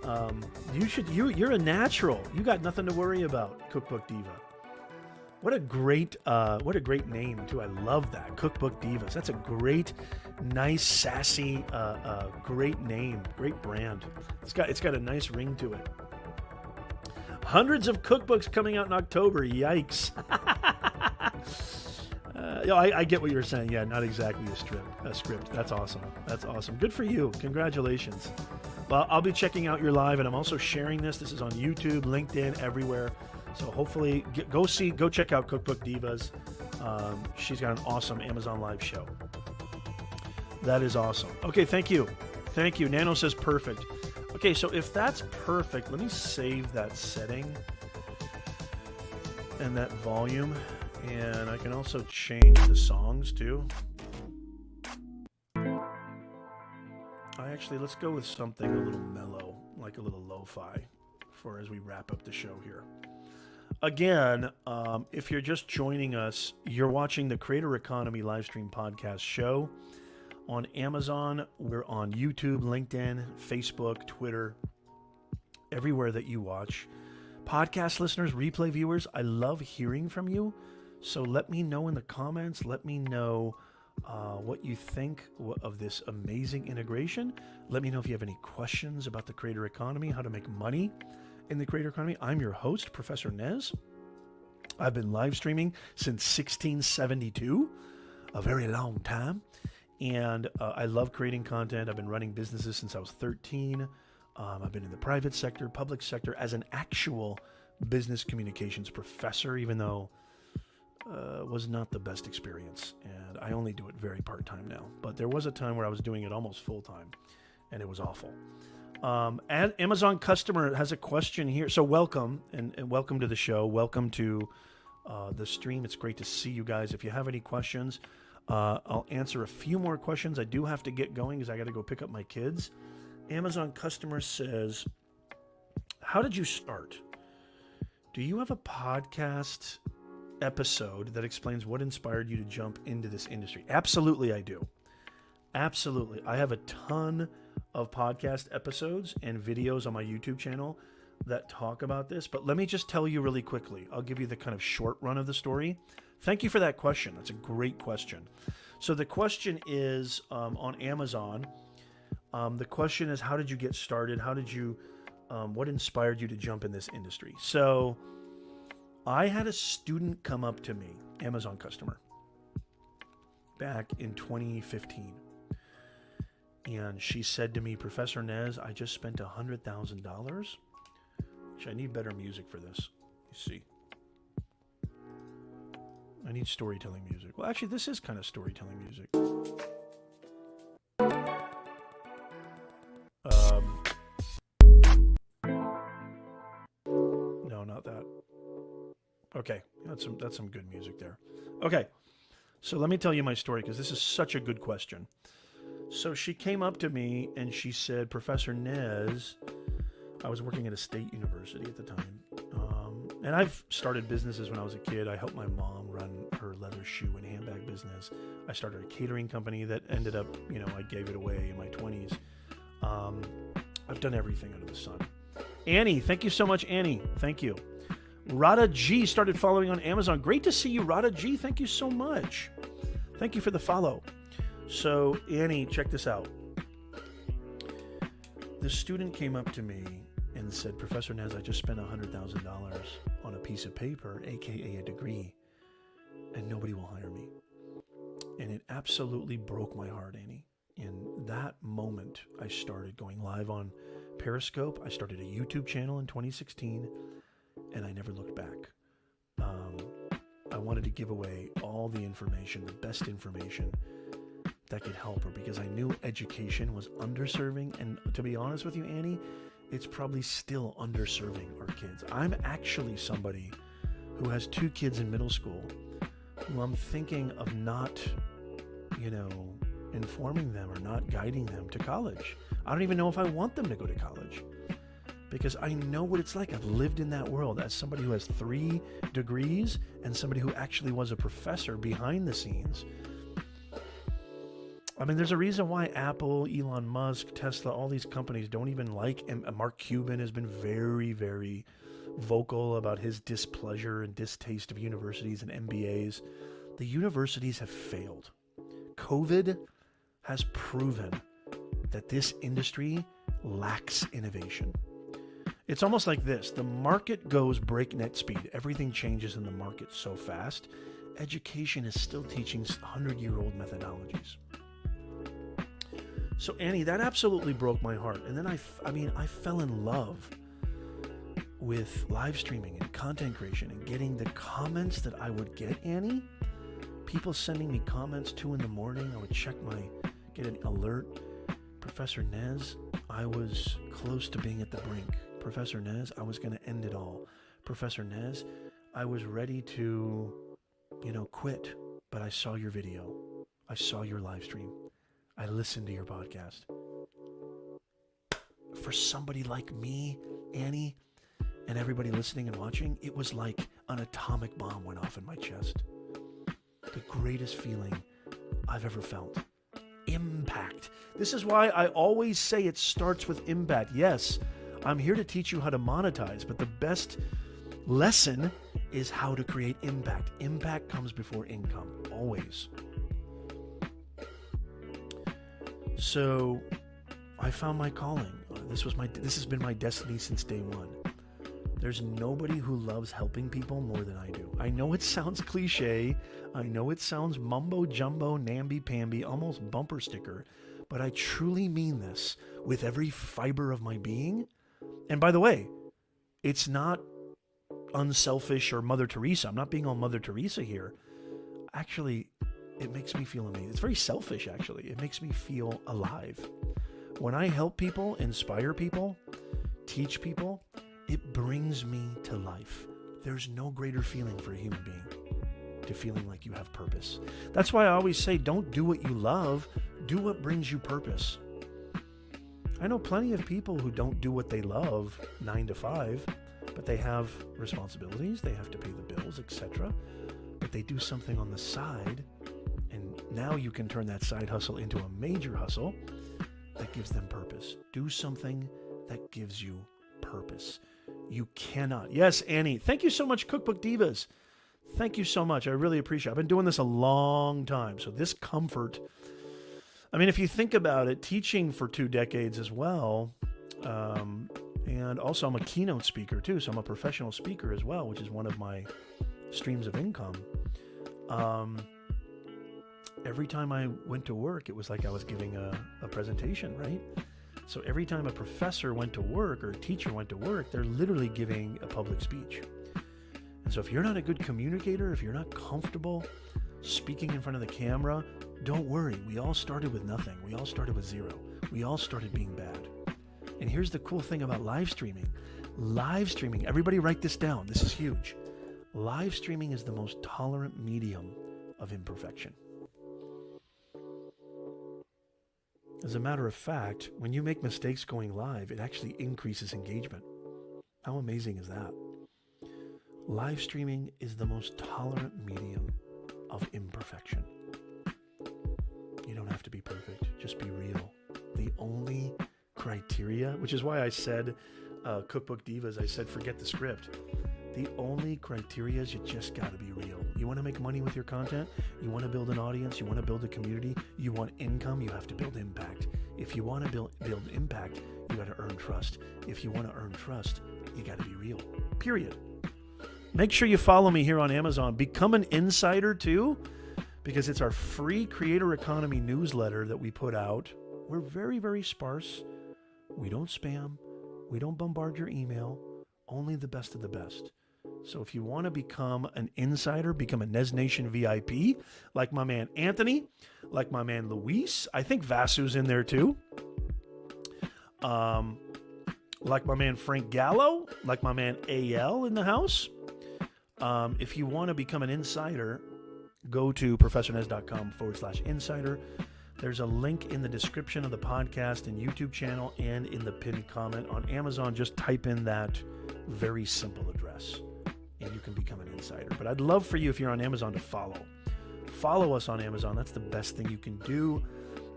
you're a natural. You got nothing to worry about, Cookbook Diva. What a great name too. I love that, Cookbook Divas. That's a great, nice, sassy, great name, great brand. It's got a nice ring to it. Hundreds of cookbooks coming out in October. Yikes. I get what you're saying. Yeah, not exactly a script. That's awesome. That's awesome. Good for you. Congratulations. Well, I'll be checking out your live, and I'm also sharing this. This is on YouTube, LinkedIn, everywhere. So hopefully, go check out Cookbook Divas. She's got an awesome Amazon Live show. That is awesome. Okay, thank you. Thank you. Nano says perfect. Okay, so if that's perfect, let me save that setting and that volume. And I can also change the songs too. Let's go with something a little mellow, like a little lo-fi, for as we wrap up the show here. Again, if you're just joining us, you're watching the Creator Economy Livestream podcast show. on Amazon. We're on YouTube, LinkedIn, Facebook, Twitter, everywhere that you watch. Podcast listeners, replay viewers, I love hearing from you. So let me know in the comments. Let me know what you think of this amazing integration. Let me know if you have any questions about the creator economy, how to make money in the creator economy. I'm your host, Professor Nez. I've been live streaming since 1672, a very long time. And I love creating content. I've been running businesses since I was 13. I've been in the private sector, public sector, as an actual business communications professor, even though it was not the best experience. And I only do it very part-time now. But there was a time where I was doing it almost full-time, and it was awful. Amazon customer has a question here. So welcome, and welcome to the show. Welcome to the stream. It's great to see you guys. If you have any questions, I'll answer a few more questions. I do have to get going because I got to go pick up my kids. Amazon customer says, how did you start? Do you have a podcast episode that explains what inspired you to jump into this industry? Absolutely, I do. Absolutely. I have a ton of podcast episodes and videos on my YouTube channel that talk about this, but let me just tell you really quickly. I'll give you the kind of short run of the story. Thank you for that question. That's a great question. So the question is on Amazon. The question is, how did you get started? How did you, what inspired you to jump in this industry? So I had a student come up to me, Amazon customer, back in 2015. And she said to me, Professor Nez, I just spent $100,000. I need better music for this. You see. I need storytelling music. Well, actually, this is kind of storytelling music. No, not that. Okay, that's some good music there. Okay, so let me tell you my story because this is such a good question. So she came up to me and she said, Professor Nez, I was working at a state university at the time. And I've started businesses when I was a kid. I helped my mom run her leather shoe and handbag business. I started a catering company that ended up, I gave it away in my 20s. I've done everything under the sun. Annie, thank you so much, Annie. Thank you. Rada G started following on Amazon. Great to see you, Rada G. Thank you so much. Thank you for the follow. So, Annie, check this out. The student came up to me and said, Professor Nez, I just spent $100,000 on a piece of paper, aka a degree, and nobody will hire me. And it absolutely broke my heart, Annie. In that moment, I started going live on Periscope. I started a YouTube channel in 2016, and I never looked back. I wanted to give away all the information, the best information that could help her, because I knew education was underserving. And to be honest with you, Annie, it's probably still underserving our kids. I'm actually somebody who has 2 kids in middle school who I'm thinking of not, informing them or not guiding them to college. I don't even know if I want them to go to college because I know what it's like. I've lived in that world as somebody who has 3 degrees and somebody who actually was a professor behind the scenes. I mean, there's a reason why Apple, Elon Musk, Tesla, all these companies don't even like, and Mark Cuban has been very, very vocal about his displeasure and distaste of universities and MBAs. The universities have failed. COVID has proven that this industry lacks innovation. It's almost like this. The market goes breakneck speed. Everything changes in the market so fast. Education is still teaching 100-year-old methodologies. So Annie, that absolutely broke my heart. And then I fell in love with live streaming and content creation and getting the comments that I would get, Annie. People sending me comments 2 a.m. I would get an alert. Professor Nez, I was close to being at the brink. Professor Nez, I was going to end it all. Professor Nez, I was ready to, quit, but I saw your video. I saw your live stream. I listened to your podcast. For somebody like me, Annie, and everybody listening and watching, it was like an atomic bomb went off in my chest. The greatest feeling I've ever felt. impact. This is why I always say it starts with impact. Yes, I'm here to teach you how to monetize, but the best lesson is how to create impact. Impact comes before income, always. So I found my calling. This has been my destiny since day one. There's nobody who loves helping people more than I do. I know it sounds cliche. I know it sounds mumbo jumbo, namby-pamby, almost bumper sticker, but I truly mean this with every fiber of my being. And by the way, it's not unselfish or Mother Teresa. I'm not being all Mother Teresa here. Actually, it makes me feel amazing. It's very selfish, actually. It makes me feel alive. When I help people, inspire people, teach people, it brings me to life. There's no greater feeling for a human being to feeling like you have purpose. That's why I always say, don't do what you love, do what brings you purpose. I know plenty of people who don't do what they love 9 to 5, but they have responsibilities, they have to pay the bills, etc. But they do something on the side, and now you can turn that side hustle into a major hustle that gives them purpose. Do something that gives you purpose. You cannot. Yes, Annie. Thank you so much, Cookbook Divas. Thank you so much. I really appreciate it. I've been doing this a long time. So this comfort, I mean, if you think about it, teaching for 2 decades as well, and also I'm a keynote speaker too. So I'm a professional speaker as well, which is one of my streams of income. Every time I went to work, it was like I was giving a presentation, right? So every time a professor went to work or a teacher went to work, they're literally giving a public speech. And so if you're not a good communicator, if you're not comfortable speaking in front of the camera, don't worry. We all started with nothing. We all started with zero. We all started being bad. And here's the cool thing about live streaming. Live streaming, everybody write this down. This is huge. Live streaming is the most tolerant medium of imperfection. As a matter of fact, when you make mistakes going live, it actually increases engagement. How amazing is that? Live streaming is the most tolerant medium of imperfection. You don't have to be perfect, just be real. The only criteria, which is why I said, Cookbook Divas, I said forget the script. The only criteria is you just got to be real. You want to make money with your content? You want to build an audience? You want to build a community? You want income? You have to build impact. If you want to build impact, you got to earn trust. If you want to earn trust, you got to be real. Period. Make sure you follow me here on Amazon. Become an insider too, because it's our free creator economy newsletter that we put out. We're very, very sparse. We don't spam. We don't bombard your email. Only the best of the best. So if you want to become an insider, become a Nez Nation VIP, like my man Anthony, like my man Luis, I think Vasu's in there too. Like my man Frank Gallo, like my man AL in the house. If you want to become an insider, go to professornez.com/insider. There's a link in the description of the podcast and YouTube channel and in the pinned comment on Amazon. Just type in that very simple address and you can become an insider. But I'd love for you, if you're on Amazon, to follow us on Amazon. That's the best thing you can do,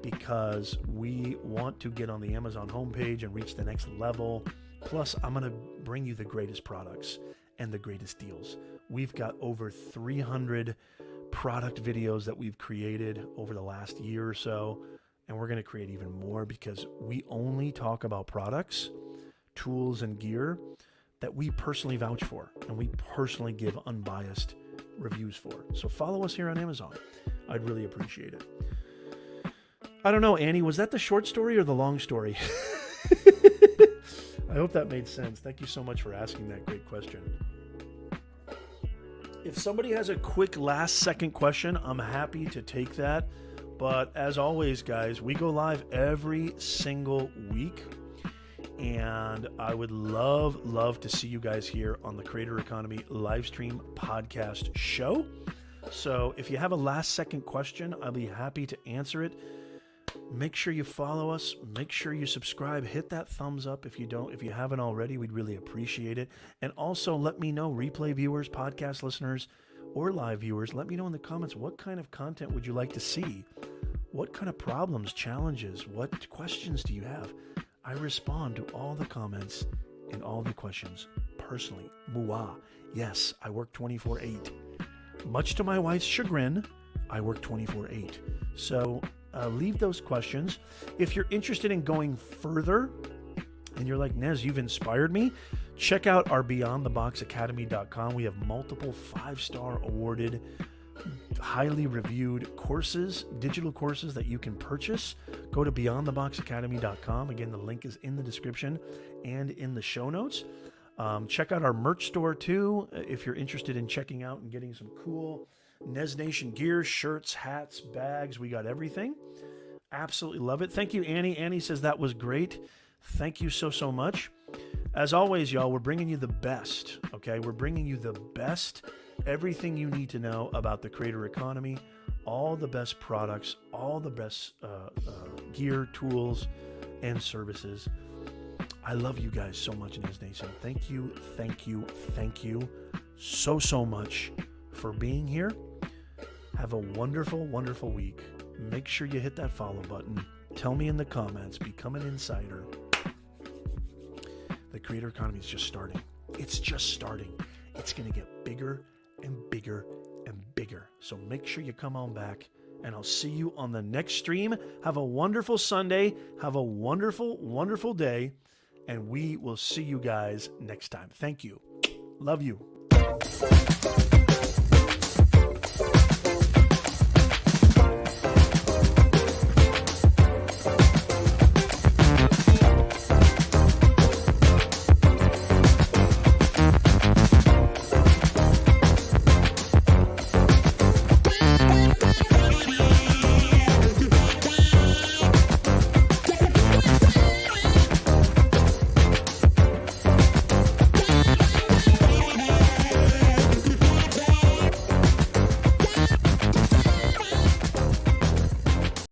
because we want to get on the Amazon homepage and reach the next level. Plus, I'm going to bring you the greatest products and the greatest deals. We've got over 300 product videos that we've created over the last year or so, and we're going to create even more, because we only talk about products, tools, and gear that we personally vouch for and we personally give unbiased reviews for. So follow us here on Amazon. I'd really appreciate it. I don't know, Annie, was that the short story or the long story? I hope that made sense. Thank you so much for asking that great question. If somebody has a quick last second question, I'm happy to take that. But as always, guys, we go live every single week. And I would love to see you guys here on the Creator Economy Livestream podcast show. So if you have a last second question, I'll be happy to answer it. Make sure you follow us. Make sure you subscribe. Hit that thumbs up if you haven't already. We'd really appreciate it. And also let me know, replay viewers, podcast listeners, or live viewers, let me know in the comments, what kind of content would you like to see What kind of problems, challenges, what questions do you have? I respond to all the comments and all the questions personally. Mwah. Yes, I work 24/8. Much to my wife's chagrin, I work 24/8. So leave those questions. If you're interested in going further and you're like, Nez, you've inspired me, check out our beyondtheboxacademy.com. We have multiple 5-star awarded, highly reviewed courses, digital courses that you can purchase. Go to beyondtheboxacademy.com. Again, the link is in the description and in the show notes. Check out our merch store too if you're interested in checking out and getting some cool Nez Nation gear, shirts, hats, bags. We got everything. Absolutely love it. Thank you, Annie. Annie says that was great. Thank you so much. As always, y'all, we're bringing you the best, okay? We're bringing you the best, everything you need to know about the creator economy, all the best products, all the best gear, tools, and services. I love you guys so much, Nez Nation. Thank you so much for being here. Have a wonderful, wonderful week. Make sure you hit that follow button. Tell me in the comments. Become an insider. The creator economy is just starting. It's just starting. It's going to get bigger and bigger and bigger. So make sure you come on back, and I'll see you on the next stream. Have a wonderful Sunday. Have a wonderful, wonderful day, and we will see you guys next time. Thank you. Love you.